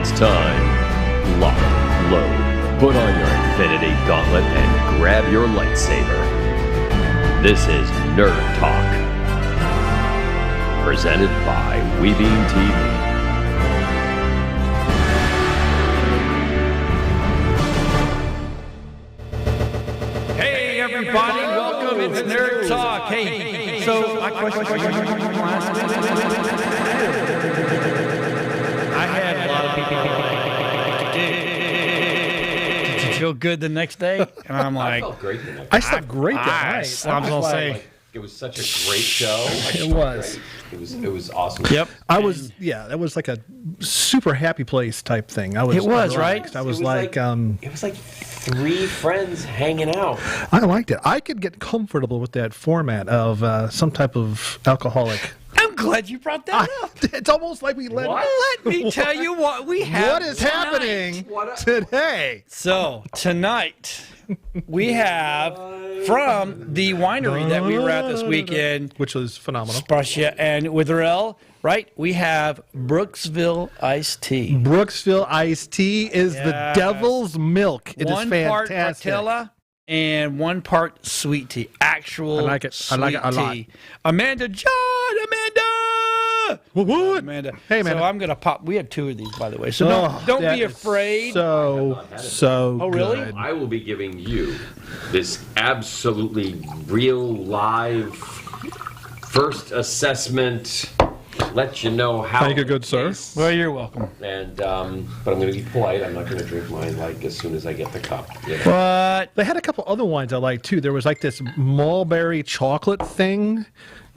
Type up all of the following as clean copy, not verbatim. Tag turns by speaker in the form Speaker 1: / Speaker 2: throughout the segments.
Speaker 1: It's time. Lock, load, put on your Infinity Gauntlet and grab your lightsaber. This is Nerd Talk, presented by Webeam TV.
Speaker 2: Hey everybody, welcome. It's Nerd Talk. Hey, so my question last week. I had a lot of people. Did you feel good the next day? And I'm like,
Speaker 3: I felt great the next day.
Speaker 4: I slept great that night.
Speaker 2: I'm gonna say.
Speaker 3: Like, it was such a great show.
Speaker 4: It was.
Speaker 3: It was awesome.
Speaker 2: Yep.
Speaker 4: That was like a super happy place type thing.
Speaker 2: It was, right?
Speaker 4: I was
Speaker 3: it was like three friends hanging out.
Speaker 4: I liked it. I could get comfortable with that format of some type of alcoholic.
Speaker 2: I'm glad you brought that up.
Speaker 4: It's almost like we let.
Speaker 2: Let me tell you what we have.
Speaker 4: What is happening today?
Speaker 2: So tonight we have from the winery that we were at this weekend,
Speaker 4: which was phenomenal.
Speaker 2: Sprussia and Witherell, right? We have Brooksville iced tea.
Speaker 4: Brooksville iced tea is the devil's milk. It is fantastic.
Speaker 2: 1 part Martella and 1 part sweet tea. Actual
Speaker 4: I like it.
Speaker 2: Sweet
Speaker 4: I like it a lot.
Speaker 2: tea. Amanda Amanda.
Speaker 4: What?
Speaker 2: Amanda.
Speaker 4: Hey, Amanda.
Speaker 2: So I'm gonna pop. We had 2 of these, by the way. So don't be afraid.
Speaker 4: So
Speaker 2: Oh, really?
Speaker 4: good.
Speaker 3: I will be giving you this absolutely real live first assessment. Let you know how.
Speaker 4: Thank you, good sir.
Speaker 2: Well, you're welcome.
Speaker 3: And but I'm going to be polite. I'm not going to drink mine like as soon as I get the cup. You know?
Speaker 2: But
Speaker 4: They had a couple other wines I liked too. There was like this mulberry chocolate thing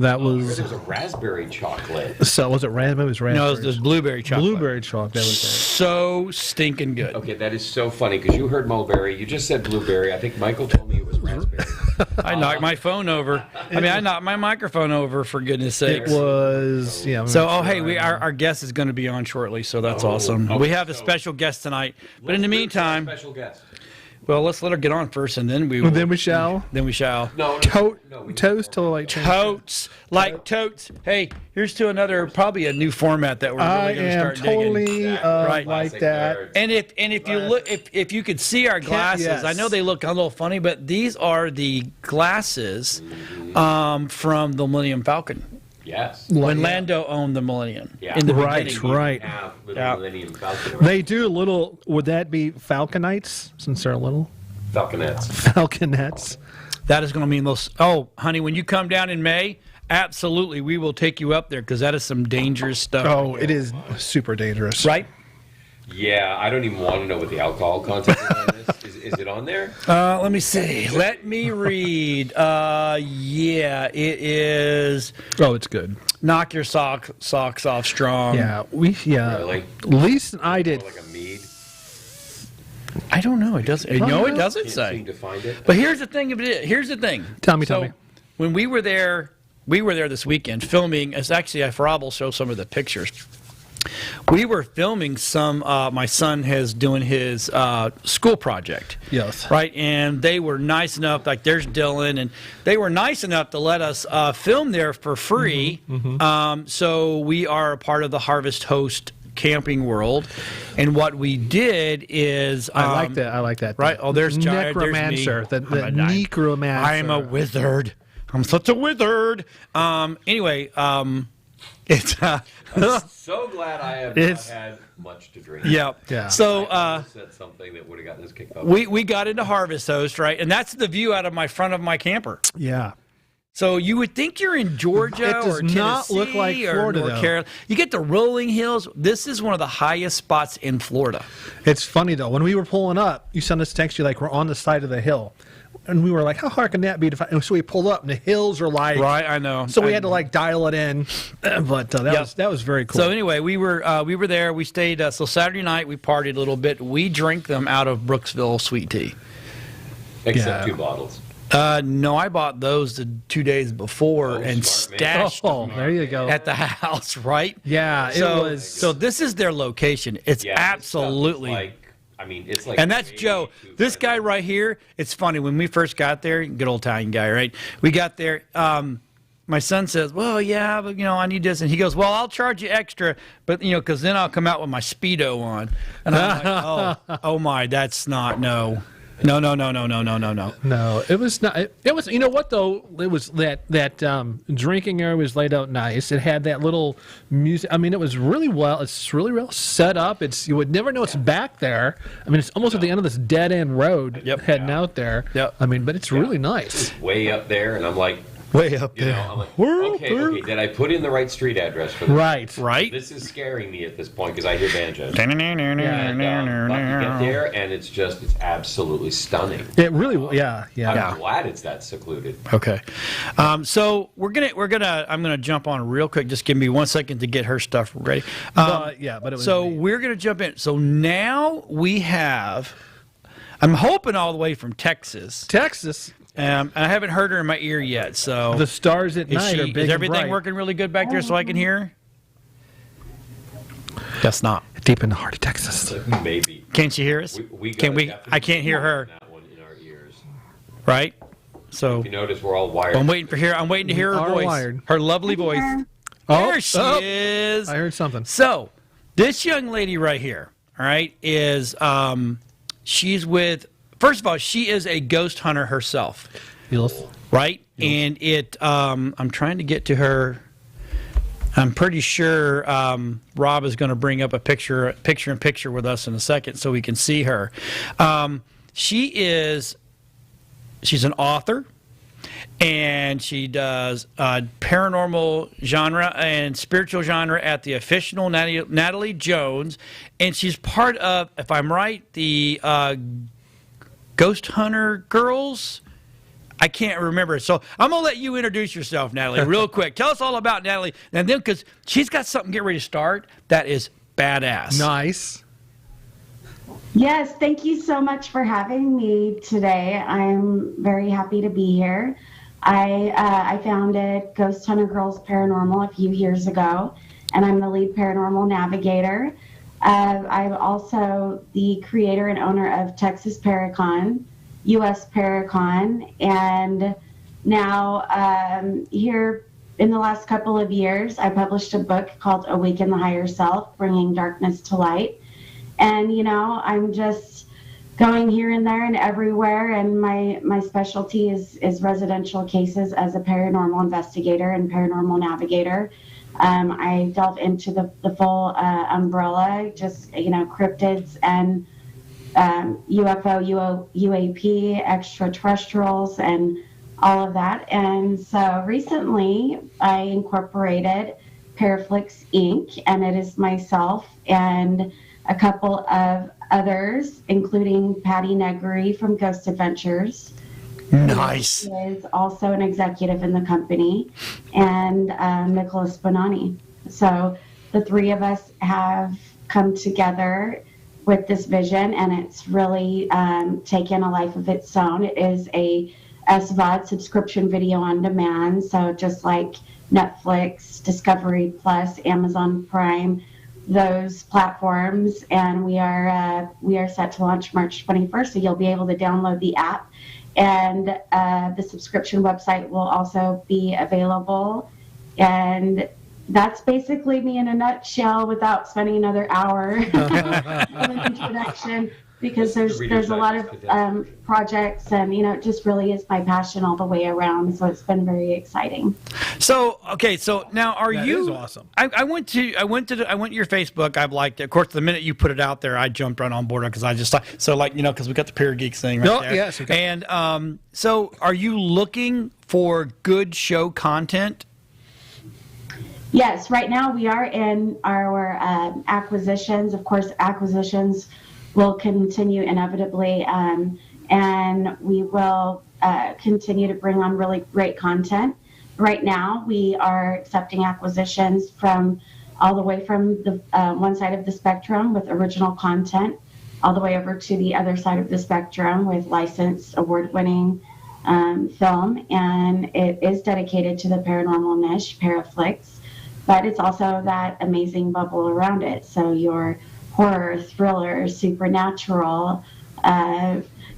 Speaker 4: that was.
Speaker 3: There was a raspberry chocolate.
Speaker 4: So was it raspberry? It was raspberry.
Speaker 2: no, it's this blueberry chocolate.
Speaker 4: Blueberry chocolate. That was
Speaker 2: So stinking good.
Speaker 3: Okay, that is so funny because you heard mulberry. You just said blueberry. I think Michael told me it was raspberry.
Speaker 2: I knocked my phone over. I knocked my microphone over, for goodness
Speaker 4: it.
Speaker 2: sakes.
Speaker 4: It was. Yeah.
Speaker 2: So, our guest is going to be on shortly, so that's awesome.
Speaker 3: okay,
Speaker 2: We have a special guest tonight. But in the meantime,
Speaker 3: Special guest.
Speaker 2: well, let's let her get on first, and then we will.
Speaker 4: Then we shall.
Speaker 2: Then we shall.
Speaker 3: No,
Speaker 4: Toast till the light change.
Speaker 2: Totes, like totes. Hey, here's to another, probably a new format that we're
Speaker 4: I
Speaker 2: really going to
Speaker 4: am
Speaker 2: start
Speaker 4: totally
Speaker 2: digging.
Speaker 4: like
Speaker 3: Classic
Speaker 4: that.
Speaker 3: nerds.
Speaker 2: And if you look, if you could see our glasses,
Speaker 4: yes.
Speaker 2: I know they look a little funny, but these are the glasses from the Millennium Falcon.
Speaker 3: Yes.
Speaker 2: When Lando owned the Millennium
Speaker 3: Yeah.
Speaker 2: in the
Speaker 4: Right,
Speaker 2: beginning.
Speaker 4: right.
Speaker 3: Have little
Speaker 2: Yeah.
Speaker 3: Millennium Falcon.
Speaker 4: They do a little. Would that be Falconites? Since they're little
Speaker 3: Falconettes.
Speaker 4: Falconettes.
Speaker 2: That is going to mean those. Oh, honey, when you come down in May, absolutely, we will take you up there because that is some dangerous stuff.
Speaker 4: Oh, it is super dangerous.
Speaker 2: Right?
Speaker 3: Yeah, I don't even want to know what the alcohol content is on this. Is it on there?
Speaker 2: Let me see. Let me read. Yeah, it is.
Speaker 4: Oh, it's good.
Speaker 2: Knock your socks off strong.
Speaker 4: Yeah,
Speaker 3: Really?
Speaker 4: Lisa and I did.
Speaker 3: Or like a mead?
Speaker 2: I don't know. It doesn't. No, it doesn't
Speaker 3: Can't
Speaker 2: say.
Speaker 3: seem to find it.
Speaker 2: But here's the thing of it. Here's the thing.
Speaker 4: Tell me.
Speaker 2: When we were there this weekend filming. It's actually, Rob will show some of the pictures. We were filming some. My son is doing his school project.
Speaker 4: Yes.
Speaker 2: Right, and they were nice enough. Like there's Dylan, and they were nice enough to let us film there for free. So we are a part of the Harvest Host Camping World, and what we did is
Speaker 4: I like that. I like that.
Speaker 2: Right. Oh, there's
Speaker 4: necromancer.
Speaker 2: There's me.
Speaker 4: The necromancer.
Speaker 2: I am a wizard. I'm such a wizard. Anyway, it's
Speaker 3: I'm so glad I have not had much to drink.
Speaker 2: yeah. So
Speaker 3: I said something that would have gotten us kicked off.
Speaker 2: we got into Harvest Host, right, and that's the view out of my front of my camper.
Speaker 4: Yeah.
Speaker 2: So you would think you're in Georgia
Speaker 4: It does
Speaker 2: or Tennessee
Speaker 4: not look like Florida,
Speaker 2: or North
Speaker 4: though.
Speaker 2: Carolina. You get the rolling hills. This is one of the highest spots in Florida.
Speaker 4: It's funny though. When we were pulling up, you sent us a text. You like we're on the side of the hill, and we were like, "How hard can that be?" And so we pulled up, and the hills are like
Speaker 2: Right, I know.
Speaker 4: So we had to like dial it in, but that was very cool.
Speaker 2: So anyway, we were there. We stayed. So Saturday night we partied a little bit. We drank them out of Brooksville sweet tea.
Speaker 3: Except 2 bottles.
Speaker 2: No, I bought those the 2 days before and
Speaker 3: smart man.
Speaker 2: stashed
Speaker 4: Oh,
Speaker 2: them
Speaker 4: there you go.
Speaker 2: at the house, right?
Speaker 4: Yeah, it was.
Speaker 2: So this is their location. It's
Speaker 3: Yeah, this stuff is
Speaker 2: absolutely.
Speaker 3: it's like.
Speaker 2: And that's
Speaker 3: way
Speaker 2: Joe.
Speaker 3: too
Speaker 2: This
Speaker 3: good.
Speaker 2: guy right here, it's funny. When we first got there, good old Italian guy, right? We got there. my son says, well, yeah, but, I need this. And he goes, well, I'll charge you extra, but, because then I'll come out with my Speedo on. And I'm like, oh my, that's not, no. No.
Speaker 4: No, it was not. It was. You know what though? It was that drinking area was laid out nice. It had that little music. I mean, it was really well. It's really well set up. You would never know it's back there. I mean, it's almost at the end of this dead end road heading out there.
Speaker 2: Yep.
Speaker 4: I mean, but it's really nice.
Speaker 3: Way up there, and I'm like,
Speaker 2: way up there.
Speaker 3: I'm like, okay, did I put in the right street address for this?
Speaker 2: Right.
Speaker 3: This is scaring me at this point because I hear banjos. But you get there, and it's absolutely stunning.
Speaker 4: It really, yeah.
Speaker 3: I'm glad it's that secluded.
Speaker 2: Okay, so I'm gonna jump on real quick. Just give me 1 second to get her stuff ready.
Speaker 4: But it was.
Speaker 2: So we're gonna jump in. So now we have. I'm hoping all the way from Texas. I haven't heard her in my ear yet, so
Speaker 4: the stars at night are big.
Speaker 2: Is everything
Speaker 4: and bright.
Speaker 2: working really good back there so I can hear? Guess not.
Speaker 4: Deep in the heart of Texas.
Speaker 3: Maybe.
Speaker 2: Can't you hear us? I can't hear her.
Speaker 3: That one in our ears.
Speaker 2: Right. So
Speaker 3: if you notice, we're all wired.
Speaker 2: I'm waiting to hear her voice.
Speaker 4: Wired.
Speaker 2: Her lovely voice. There she is.
Speaker 4: I heard something.
Speaker 2: So this young lady right here, all right, is she's with. First of all, she is a ghost hunter herself.
Speaker 4: Yes.
Speaker 2: Right? Yes. And I'm trying to get to her. I'm pretty sure Rob is going to bring up a picture-in-picture with us in a second so we can see her. She's an author, and she does paranormal genre and spiritual genre at the official Natalie Jones, and she's part of, if I'm right, the Ghost Hunter Girls. I can't remember. So I'm going to let you introduce yourself, Natalie, real quick. Tell us all about Natalie. And then, because she's got something getting ready to start that is badass.
Speaker 4: Nice.
Speaker 5: Yes, thank you so much for having me today. I'm very happy to be here. I founded Ghost Hunter Girls Paranormal a few years ago, and I'm the lead paranormal navigator. I'm also the creator and owner of Texas Paracon, US Paracon, and now here in the last couple of years, I published a book called Awaken the Higher Self, Bringing Darkness to Light. And, I'm just going here and there and everywhere, and my specialty is residential cases as a paranormal investigator and paranormal navigator. I delve into the full umbrella, just, cryptids and UFO, UAP, extraterrestrials, and all of that. And so recently I incorporated PARAFlixx Inc., and it is myself and a couple of others, including Patty Negri from Ghost Adventures.
Speaker 2: Nice.
Speaker 5: He is also an executive in the company, and Nicholas Bonanni. So the three of us have come together with this vision, and it's really taken a life of its own. It is a SVOD, subscription video on demand, so just like Netflix, Discovery Plus, Amazon Prime, those platforms, and we are set to launch March 21st, so you'll be able to download the app, and the subscription website will also be available. And that's basically me in a nutshell without spending another hour in an introduction, because there's a lot of projects, and it just really is my passion all the way around. So it's been very exciting.
Speaker 2: So so now
Speaker 4: That is awesome.
Speaker 2: I went to your Facebook. I've liked it. Of course, the minute you put it out there, I jumped right on board because I just thought because we got the Para Geeks thing right there.
Speaker 4: Yes. Okay.
Speaker 2: And so are you looking for good show content?
Speaker 5: Yes, right now we are in our acquisitions. Of course, acquisitions will continue inevitably, and we will continue to bring on really great content. Right now, we are accepting acquisitions from all the way from the one side of the spectrum with original content, all the way over to the other side of the spectrum with licensed, award-winning film, and it is dedicated to the paranormal niche, PARAFlixx. But it's also that amazing bubble around it. So your horror, thriller, supernatural,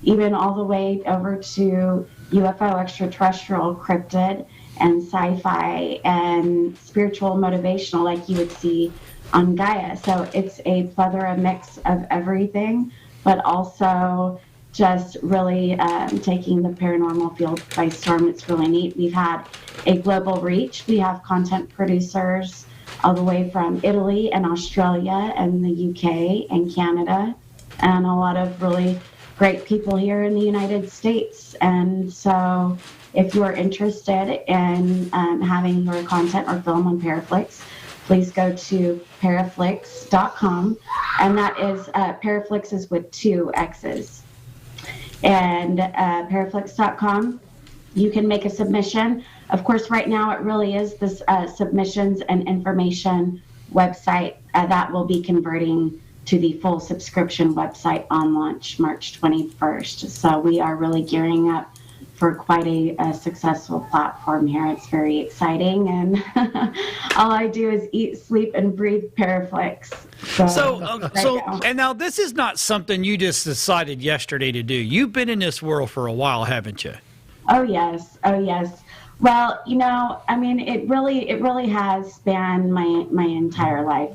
Speaker 5: even all the way over to UFO, extraterrestrial, cryptid, and sci-fi and spiritual motivational like you would see on Gaia. So it's a plethora mix of everything, but also just really taking the paranormal field by storm. It's really neat. We've had a global reach. We have content producers all the way from Italy and Australia and the UK and Canada, and a lot of really great people here in the United States. And so if you are interested in having your content or film on PARAFlixx, please go to paraflixx.com. And that is, PARAFlixx is with 2 X's. And paraflixx.com, you can make a submission. Of course, right now it really is this submissions and information website that will be converting to the full subscription website on launch March 21st. So we are really gearing up for quite a successful platform here. It's very exciting, and all I do is eat, sleep, and breathe PARAFlixx.
Speaker 2: And now this is not something you just decided yesterday to do. You've been in this world for a while, haven't you?
Speaker 5: Oh yes. Well, I mean, it really has spanned my entire life.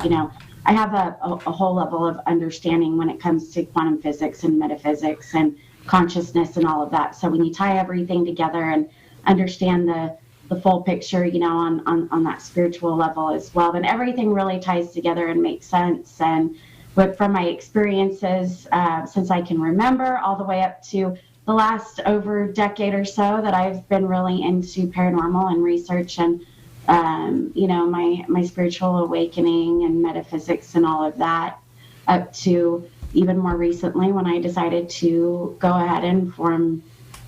Speaker 5: I have a whole level of understanding when it comes to quantum physics and metaphysics and consciousness and all of that. So when you tie everything together and understand the full picture, on that spiritual level as well, then everything really ties together and makes sense. And from my experiences since I can remember, all the way up to the last over decade or so, that I've been really into paranormal and research and my spiritual awakening and metaphysics and all of that, up to even more recently when I decided to go ahead and form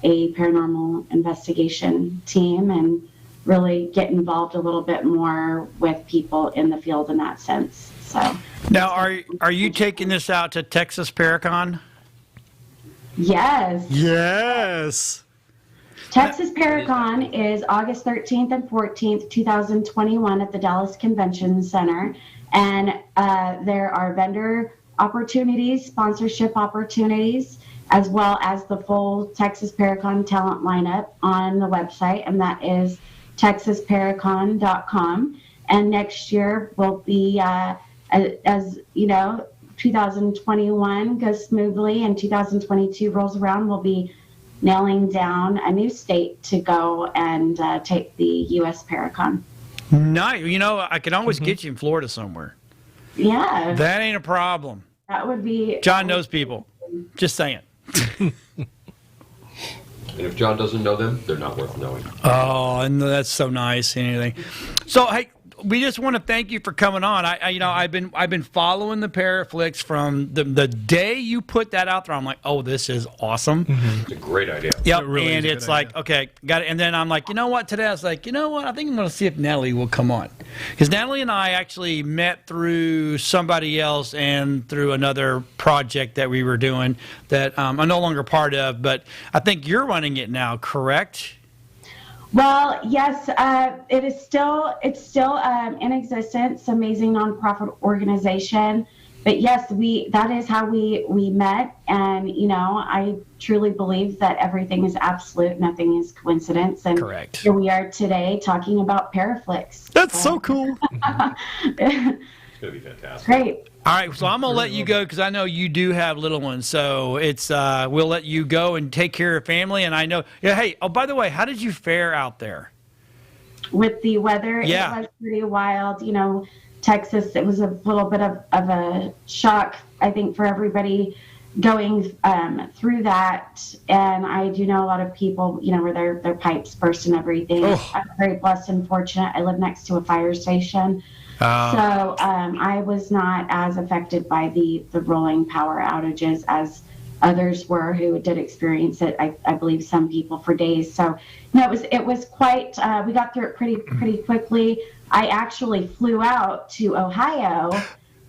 Speaker 5: a paranormal investigation team and really get involved a little bit more with people in the field in that sense. So
Speaker 2: now, are you taking this out to Texas Paracon?
Speaker 5: Yes. Texas Paracon is August 13th and 14th, 2021 at the Dallas Convention Center. And there are vendor opportunities, sponsorship opportunities, as well as the full Texas Paracon talent lineup on the website, and that is texasparacon.com. And next year will be, as 2021 goes smoothly and 2022 rolls around, we'll be nailing down a new state to go and take the U.S. Paracon.
Speaker 2: Nice. I can always get you in Florida somewhere.
Speaker 5: Yeah.
Speaker 2: That ain't a problem.
Speaker 5: That would be...
Speaker 2: John knows people. Just saying.
Speaker 3: And if John doesn't know them, they're not worth knowing.
Speaker 2: Oh, and that's so nice. Anything. So, hey, we just want to thank you for coming on. I've been following the PARAFlixx from the day you put that out there. I'm like, oh, this is awesome.
Speaker 3: It's a great idea.
Speaker 2: Yep, and it's like, okay, got it. And then I'm like, you know what? Today I was like, you know what? I think I'm going to see if Natalie will come on, because Natalie and I actually met through somebody else and through another project that we were doing that I'm no longer part of. But I think you're running it now, correct?
Speaker 5: Well, yes, it's still in existence. Amazing nonprofit organization. But yes, that is how we met, and I truly believe that everything is absolute, nothing is coincidence. And
Speaker 2: correct.
Speaker 5: Here we are today talking about PARAFlixx.
Speaker 2: That's so cool.
Speaker 3: It's gonna be fantastic.
Speaker 5: Great.
Speaker 2: All right, so I'm gonna let you go because I know you do have little ones. So it's we'll let you go and take care of family. And I know, yeah. Hey, oh, by the way, how did you fare out there?
Speaker 5: With the weather,
Speaker 2: yeah.
Speaker 5: It was pretty wild. Texas, it was a little bit of a shock, I think, for everybody going through that. And I do know a lot of people, where their pipes burst and everything.
Speaker 2: Oh.
Speaker 5: I'm very blessed and fortunate. I live next to a fire station. So I was not as affected by the rolling power outages as others were who did experience it. I believe some people for days. So it was quite. We got through it pretty quickly. I actually flew out to Ohio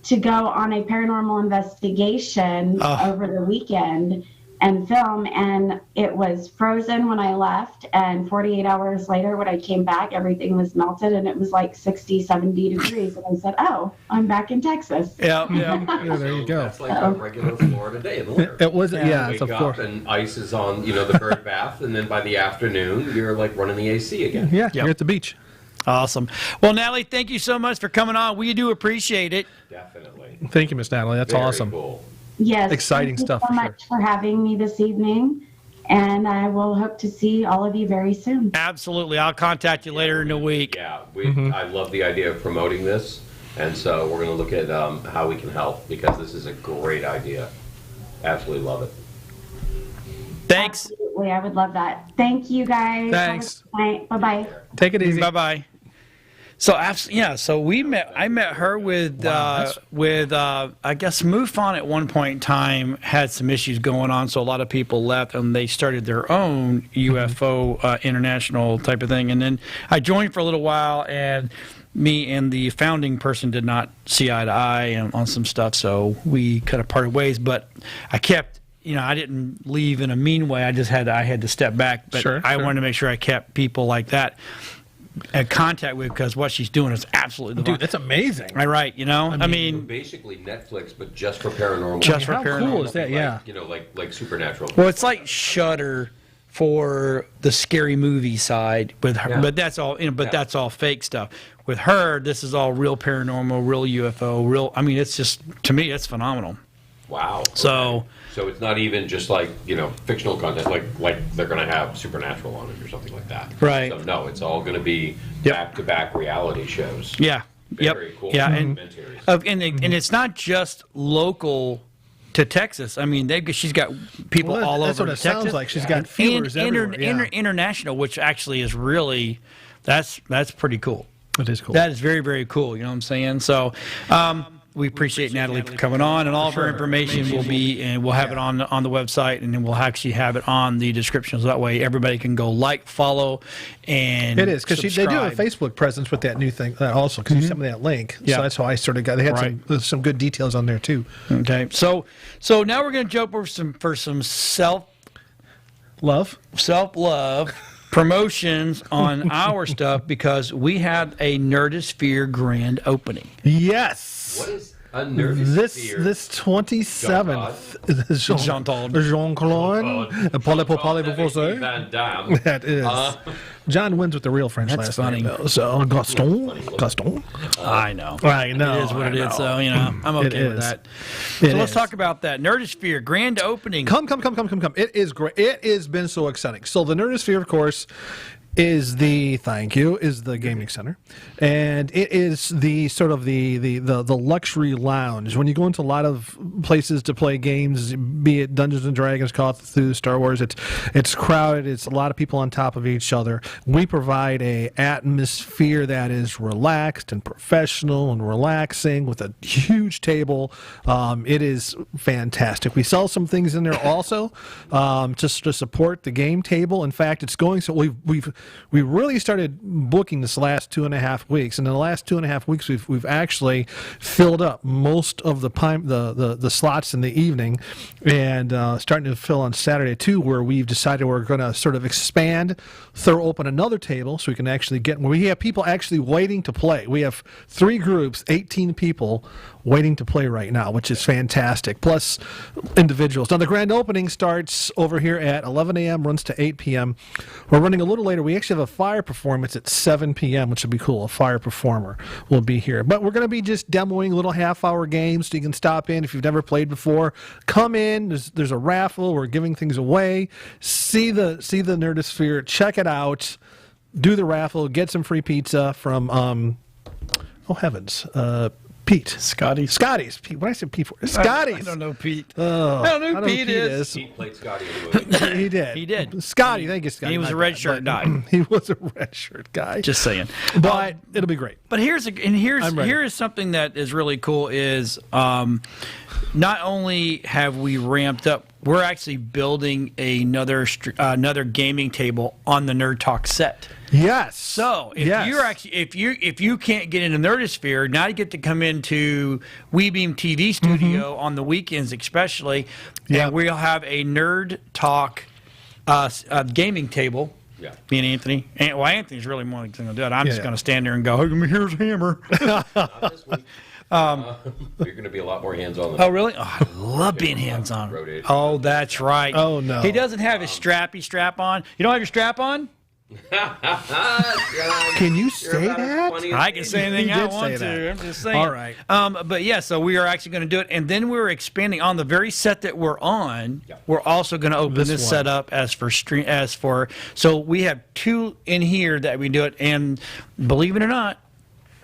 Speaker 5: to go on a paranormal investigation over the weekend, and film, and it was frozen when I left, and 48 hours later when I came back, everything was melted and it was like 60, 70 degrees, and I said, oh, I'm back in Texas.
Speaker 2: Yeah.
Speaker 4: There you go.
Speaker 3: That's like a regular Florida day in the winter.
Speaker 4: It was,
Speaker 3: You
Speaker 4: it's
Speaker 3: wake
Speaker 4: of course.
Speaker 3: up and ice is on, the bird bath, and then by the afternoon, you're like running the AC again.
Speaker 4: Yeah, you're at the beach.
Speaker 2: Awesome. Well, Natalie, thank you so much for coming on. We do appreciate it.
Speaker 3: Definitely.
Speaker 4: Thank you, Miss Natalie. That's
Speaker 3: Very
Speaker 4: awesome.
Speaker 3: Cool.
Speaker 5: Yes.
Speaker 4: Exciting
Speaker 5: thank
Speaker 4: stuff,
Speaker 5: you so
Speaker 4: for
Speaker 5: much for having me this evening, and I will hope to see all of you very soon.
Speaker 2: Absolutely. I'll contact you later in the week.
Speaker 3: Yeah, I love the idea of promoting this, and so we're going to look at how we can help, because this is a great idea. Absolutely love it.
Speaker 2: Thanks.
Speaker 5: Absolutely, I would love that. Thank you, guys.
Speaker 4: Thanks.
Speaker 5: Have a good night. Bye-bye.
Speaker 4: Take it easy.
Speaker 2: Bye-bye. So so I met her with I guess MUFON at one point in time had some issues going on, so a lot of people left and they started their own UFO international type of thing. And then I joined for a little while, and me and the founding person did not see eye to eye on some stuff, so we kind of parted ways. But I kept, I didn't leave in a mean way. I had to step back, but I wanted to make sure I kept people like that in contact with, because what she's doing is absolutely
Speaker 4: Dude, that's amazing.
Speaker 2: right. I mean,
Speaker 3: Basically Netflix, but just for paranormal.
Speaker 2: Just for
Speaker 4: How
Speaker 2: paranormal.
Speaker 4: cool is that? Yeah.
Speaker 3: Like supernatural.
Speaker 2: well, it's like Shudder for the scary movie side with her, but that's all. That's all fake stuff. With her, this is all real paranormal, real UFO, real. I mean, it's just, to me, it's phenomenal.
Speaker 3: Wow. Okay.
Speaker 2: So
Speaker 3: it's not even just like fictional content, like they're going to have supernatural on it or something like that.
Speaker 2: Right.
Speaker 3: So no, it's all going to be
Speaker 2: Yep.
Speaker 3: back-to-back reality shows.
Speaker 2: yeah,
Speaker 3: Very cool.
Speaker 2: yeah,
Speaker 3: Documentaries.
Speaker 2: and it's not just local to Texas. I mean, she's got people all over
Speaker 4: That's what it
Speaker 2: Texas.
Speaker 4: sounds like. She's got feelers everywhere.
Speaker 2: International, which actually is really that's pretty cool.
Speaker 4: It is cool.
Speaker 2: That is very, very cool. You know what I'm saying? So we appreciate Natalie for coming on, and all of her information will be, and we'll have it on the website, and then we'll actually have it on the description, so that way everybody can go follow, and
Speaker 4: It is, because they do have a Facebook presence with that new thing also, because you sent me that link.
Speaker 2: Yeah.
Speaker 4: So that's how I sort of got. They had some good details on there too.
Speaker 2: Okay, so now we're going to jump over for some
Speaker 4: Love.
Speaker 2: self-love promotions on our stuff, because we had a Nerdist Fear Grand Opening.
Speaker 4: Yes.
Speaker 3: What is a Nerdist Fear?
Speaker 4: This 27th.
Speaker 2: Jean-Claude.
Speaker 4: Jean-Claude.
Speaker 3: Jean-Claude Van Damme.
Speaker 4: That is. John wins with the real French
Speaker 2: That's
Speaker 4: last
Speaker 2: funny.
Speaker 4: name, though. So Gaston.
Speaker 2: I know.
Speaker 4: I know.
Speaker 2: It is what it is, so, I'm
Speaker 4: It
Speaker 2: okay with
Speaker 4: is.
Speaker 2: that.
Speaker 4: It
Speaker 2: So let's
Speaker 4: is.
Speaker 2: talk about that. Nerdist Fear Grand Opening.
Speaker 4: Come. It is great. It has been so exciting. So the Nerdisphere, of course, is the gaming center, and it is the sort of the luxury lounge. When you go into a lot of places to play games, be it Dungeons and Dragons, Call of Duty, Star Wars, it's crowded. It's a lot of people on top of each other. We provide a atmosphere that is relaxed and professional and relaxing, with a huge table. It is fantastic. We sell some things in there also, just to support the game table. In fact, it's going so we really started booking this last 2.5 weeks, and in the last 2.5 weeks we've actually filled up most of the slots in the evening, and starting to fill on Saturday too, where we've decided we're going to sort of expand, throw open another table so we can actually we have people actually waiting to play. We have 3 groups, 18 people waiting to play right now, which is fantastic, plus individuals. Now the grand opening starts over here at 11 a.m., runs to 8 p.m. We're running a little later. We actually have a fire performance at 7 p.m., which would be cool. A fire performer will be here. But we're going to be just demoing little half-hour games, so you can stop in if you've never played before. Come in. There's a raffle. We're giving things away. See the Nerdisphere. Check it out. Do the raffle. Get some free pizza from, oh heavens, Pete.
Speaker 2: Scotty's.
Speaker 4: Pete. What did I say Pete for? Scotty's.
Speaker 2: I don't know Pete.
Speaker 4: I
Speaker 2: don't know who Pete is.
Speaker 3: Pete played Scotty in the movie.
Speaker 4: He did.
Speaker 2: He did.
Speaker 4: Scotty, thank you, Scotty.
Speaker 2: He was a red shirt guy.
Speaker 4: He was a red shirt guy.
Speaker 2: Just saying.
Speaker 4: But it'll be great.
Speaker 2: But here is something that is really cool is not only have we ramped up we're actually building another gaming table on the Nerd Talk set.
Speaker 4: Yes.
Speaker 2: So if you can't get into Nerdisphere, now you get to come into WeBeam TV studio on the weekends, especially, and we'll have a Nerd Talk gaming table.
Speaker 3: Yeah.
Speaker 2: Me and Anthony. Anthony's really more going to do it. I'm just going to stand there and go, here's Hammer.
Speaker 3: Not this week. You're going to be a lot more hands-on than
Speaker 2: Oh, really? Oh, I love being hands-on. Oh, that's right.
Speaker 4: Oh, no.
Speaker 2: He doesn't have his strap on. You don't have your strap on?
Speaker 4: Can you say that?
Speaker 2: I can say anything I want
Speaker 4: that.
Speaker 2: to. I'm just saying.
Speaker 4: All right.
Speaker 2: But yeah, so we are actually going to do it, and then we're expanding on the very set that we're on.
Speaker 3: Yeah.
Speaker 2: We're also going to open this set up so we have 2 in here that we do it, and believe it or not,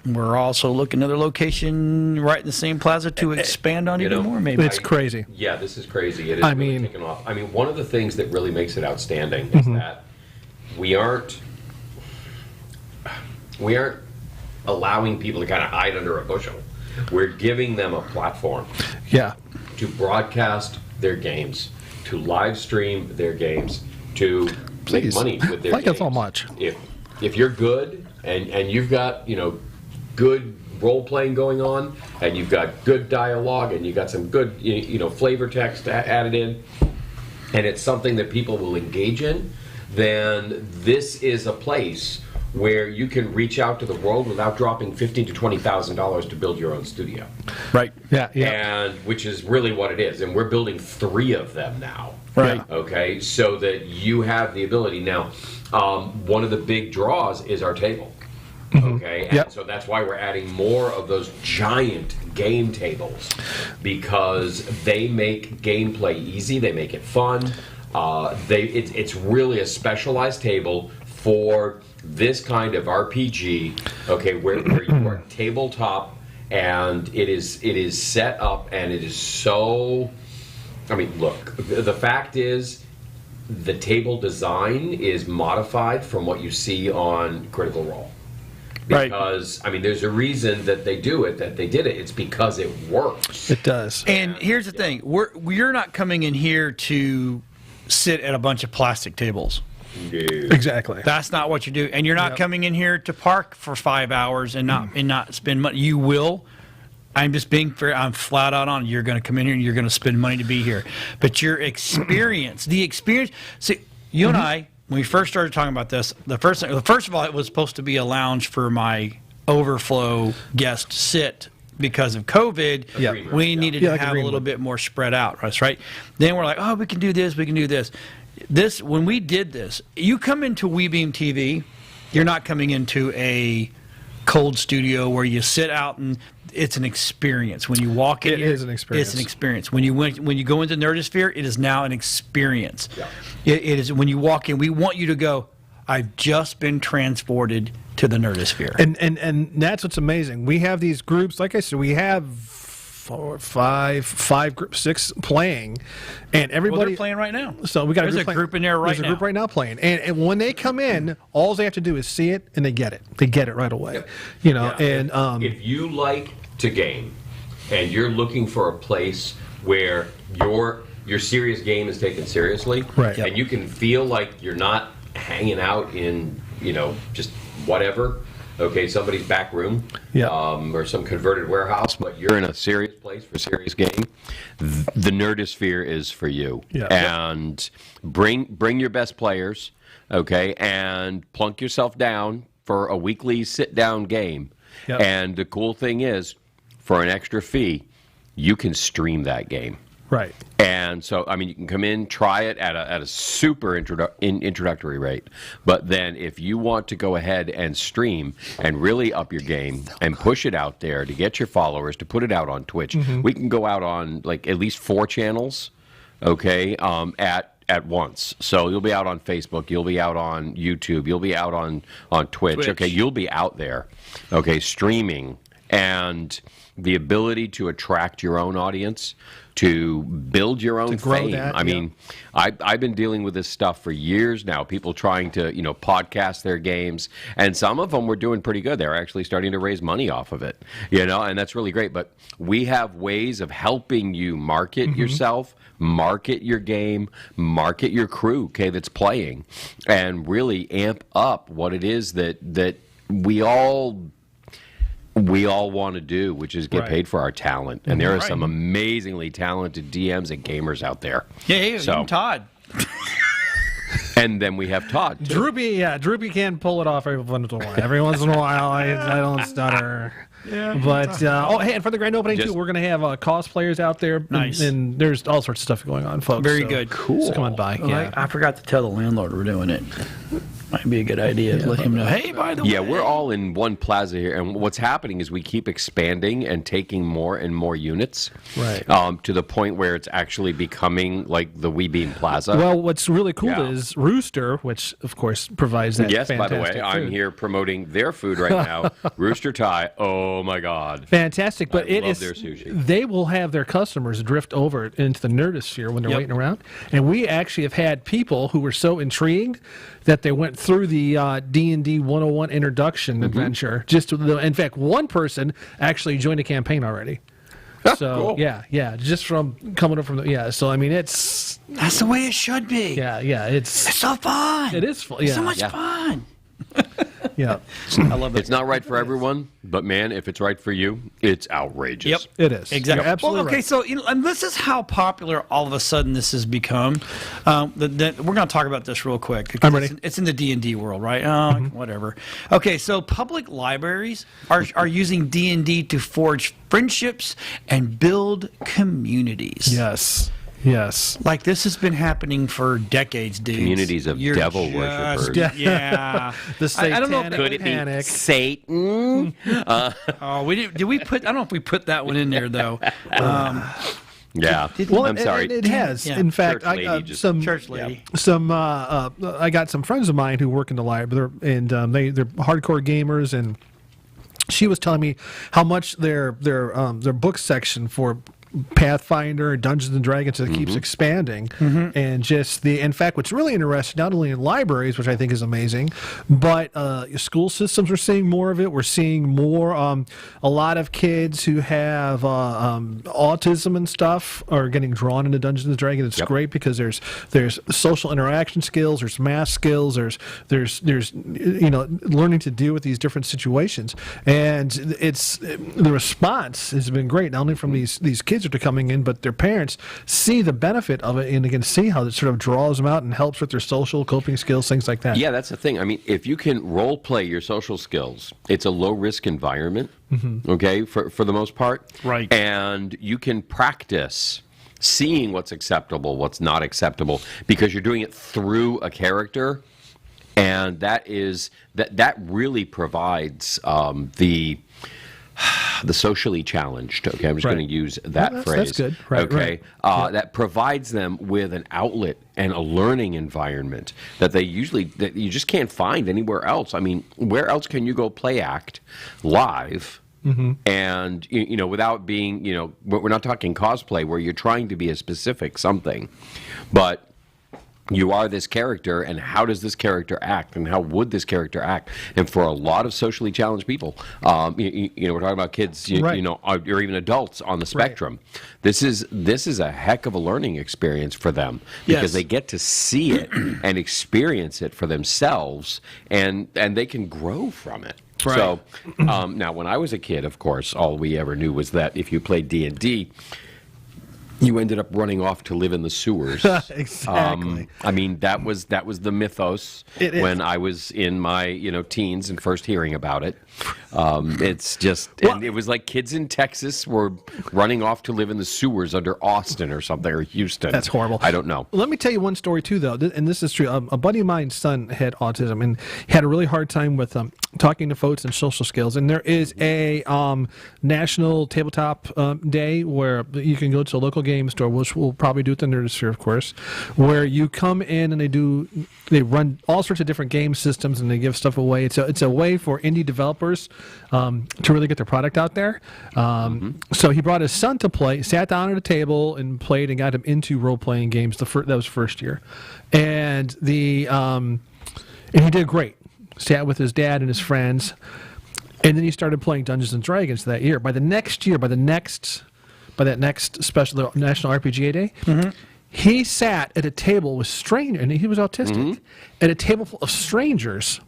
Speaker 2: we're also looking at another location right in the same plaza to expand on even more. Maybe
Speaker 4: it's crazy.
Speaker 3: Yeah, this is crazy. It is really taking off. I mean, one of the things that really makes it outstanding is that we aren't allowing people to kind of hide under a bushel. We're giving them a platform to broadcast their games, to live stream their games, to make money with their games.
Speaker 4: Thank you so much.
Speaker 3: If you're good and you've got, good role playing going on, and you've got good dialogue, and you've got some good, flavor text added in, and it's something that people will engage in, then this is a place where you can reach out to the world without dropping $15,000 to $20,000 to build your own studio.
Speaker 2: Right.
Speaker 4: Yeah.
Speaker 3: And which is really what it is. And we're building 3 of them now.
Speaker 2: Right.
Speaker 3: Okay. So that you have the ability now. One of the big draws is our table. Okay, and so that's why we're adding more of those giant game tables, because they make gameplay easy, they make it fun. It's really a specialized table for this kind of RPG. Okay, where you are tabletop, and it is set up, and it is so. I mean, look, the fact is, the table design is modified from what you see on Critical Role. Because, I mean, there's a reason that they did it. It's because it works.
Speaker 4: It does.
Speaker 2: And here's the thing. We're not coming in here to sit at a bunch of plastic tables.
Speaker 3: No.
Speaker 4: Exactly.
Speaker 2: That's not what you do. And you're not coming in here to park for 5 hours and not spend money. You will. I'm just being fair. I'm flat out on it. You're going to come in here and you're going to spend money to be here. But your experience, see, you and I, when we first started talking about this, first of all, it was supposed to be a lounge for my overflow guest sit. Because of COVID, we needed to have a little bit more spread out, right? Then we're like, oh, we can do this, we can do this. When we did this, you come into WeBeam TV, you're not coming into a cold studio where you sit out and it's an experience. When you walk in,
Speaker 4: it is an experience.
Speaker 2: It's an experience. When you go into Nerdisphere, it is now an experience. Yeah. It is when you walk in. We want you to go, I've just been transported to the Nerdisphere.
Speaker 4: And that's what's amazing. We have these groups, like I said, we have 4, 5 groups, 6 playing, and everybody
Speaker 2: they're playing right now.
Speaker 4: So we got
Speaker 2: a group in there right now.
Speaker 4: There's a group right now playing, and when they come in, all they have to do is see it, and they get it. They get it right away. And
Speaker 3: if you like to game, and you're looking for a place where your serious game is taken seriously,
Speaker 4: right?
Speaker 3: And you can feel like you're not hanging out in just whatever. Okay, somebody's back room, or some converted warehouse, but you're in a serious place for serious game. The Nerdisphere is for you. And bring your best players, okay, and plunk yourself down for a weekly sit-down game. And the cool thing is, for an extra fee, you can stream that game.
Speaker 4: Right.
Speaker 3: And so, I mean, you can come in, try it at a super introductory rate. But then if you want to go ahead and stream and really up your game and push it out there to get your followers, to put it out on Twitch, we can go out on like at least 4 channels, okay, at once. So you'll be out on Facebook, you'll be out on YouTube, you'll be out on Twitch. Okay, you'll be out there, okay, streaming. And the ability to attract your own audience, to build your own
Speaker 4: grow
Speaker 3: fame.
Speaker 4: that,
Speaker 3: I mean, I've been dealing with this stuff for years now. People trying to, podcast their games, and some of them were doing pretty good. They're actually starting to raise money off of it, and that's really great. But we have ways of helping you market yourself, market your game, market your crew, okay, that's playing, and really amp up what it is that we all want to do, which is get paid for our talent. And there are some amazingly talented DMs and gamers out there.
Speaker 2: Yeah, even Todd.
Speaker 3: And then we have Todd, too.
Speaker 4: Droopy can pull it off every once in a while. Every once in a while, I don't stutter.
Speaker 2: Yeah,
Speaker 4: but hey, and for the grand opening too, we're going to have cosplayers out there.
Speaker 2: Nice.
Speaker 4: And there's all sorts of stuff going on, folks.
Speaker 2: Very good.
Speaker 3: Cool.
Speaker 4: So come on by.
Speaker 2: Well, I forgot to tell the landlord we're doing it. Might be a good idea to let him know. Hey, by the way.
Speaker 3: Yeah, we're all in one plaza here, and what's happening is we keep expanding and taking more and more units,
Speaker 4: right?
Speaker 3: To the point where it's actually becoming like the Wee Bean Plaza.
Speaker 4: Well, what's really cool is Rooster, which of course provides that.
Speaker 3: Yes, by the way,
Speaker 4: food.
Speaker 3: I'm here promoting their food right now. Rooster Thai. Oh my God,
Speaker 4: fantastic! But
Speaker 3: I love their sushi.
Speaker 4: They will have their customers drift over into the Nerdisphere when they're waiting around, and we actually have had people who were so intrigued that they went through the D&D 101 introduction adventure. In fact, one person actually joined a campaign already. So
Speaker 3: cool.
Speaker 4: yeah, just from coming up from So I mean, that's
Speaker 2: the way it should be.
Speaker 4: Yeah, it's
Speaker 2: so fun.
Speaker 4: It is fun.
Speaker 2: It's so much fun.
Speaker 4: Yeah,
Speaker 2: I love that.
Speaker 3: It's not right for everyone, but man, if it's right for you, it's outrageous.
Speaker 2: Yep,
Speaker 4: it is.
Speaker 2: Exactly.
Speaker 4: You're absolutely
Speaker 2: okay,
Speaker 4: right.
Speaker 2: so and this is how popular all of a sudden this has become. We're going to talk about this real quick.
Speaker 4: I'm ready.
Speaker 2: It's in the D&D world, right? Whatever. Okay, so public libraries are using D&D to forge friendships and build communities.
Speaker 4: Yes.
Speaker 2: Like this has been happening for decades, dude.
Speaker 3: Communities of devil worshippers.
Speaker 2: Yeah.
Speaker 4: The satanic
Speaker 2: I don't know.
Speaker 3: Could it be
Speaker 4: panic.
Speaker 3: Satan?
Speaker 2: Oh, we did we put? I don't know if we put that one in there though.
Speaker 3: Yeah.
Speaker 4: Well,
Speaker 3: I'm sorry.
Speaker 4: It has.
Speaker 2: Yeah.
Speaker 4: In fact,
Speaker 3: Church
Speaker 4: I
Speaker 3: lady
Speaker 4: got
Speaker 3: just-
Speaker 4: some
Speaker 2: Church lady.
Speaker 4: I got some friends of mine who work in the library, and they're hardcore gamers, and she was telling me how much their book section for Pathfinder, Dungeons and Dragons, that keeps expanding, and just in fact, what's really interesting, not only in libraries, which I think is amazing, but school systems are seeing more of it. We're seeing more. A lot of kids who have autism and stuff are getting drawn into Dungeons and Dragons. It's great because there's social interaction skills, there's math skills, there's learning to deal with these different situations, and the response has been great, not only from these kids are coming in, but their parents see the benefit of it, and they can see how it sort of draws them out and helps with their social coping skills, things like that.
Speaker 3: Yeah, that's the thing. I mean, if you can role play your social skills, it's a low risk environment, okay, for the most part.
Speaker 2: Right.
Speaker 3: And you can practice seeing what's acceptable, what's not acceptable, because you're doing it through a character, and that really provides the socially challenged. Okay, I'm just going to use that phrase.
Speaker 4: That's good. Right.
Speaker 3: Okay,
Speaker 4: Right.
Speaker 3: That provides them with an outlet and a learning environment that you just can't find anywhere else. I mean, where else can you go play act live? And without being, we're not talking cosplay where you're trying to be a specific something, but you are this character, and how does this character act, and how would this character act? And for a lot of socially challenged people, we're talking about kids, or even adults on the spectrum. This is a heck of a learning experience for them because they get to see it and experience it for themselves, and they can grow from it.
Speaker 2: Right.
Speaker 3: So now, when I was a kid, of course, all we ever knew was that if you played D&D, you ended up running off to live in the sewers.
Speaker 4: Exactly.
Speaker 3: I mean, that was the mythos when I was in my teens and first hearing about it. It's just, and it was like kids in Texas were running off to live in the sewers under Austin or something, or Houston.
Speaker 4: That's horrible.
Speaker 3: I don't know.
Speaker 4: Let me tell you one story too, though, and this is true. A buddy of mine's son had autism and had a really hard time with talking to folks and social skills. And there is a national tabletop day where you can go to a local game store, which we'll probably do at the Nerdisphere, of course, where you come in and they run all sorts of different game systems and they give stuff away. It's a way for indie developers to really get their product out there. So he brought his son to play, sat down at a table and played and got him into role-playing games. That was first year. And and he did great. Sat with his dad and his friends, and then he started playing Dungeons and Dragons that year. By that next special the National RPG Day, he sat at a table with strangers, and he was autistic, at a table full of strangers.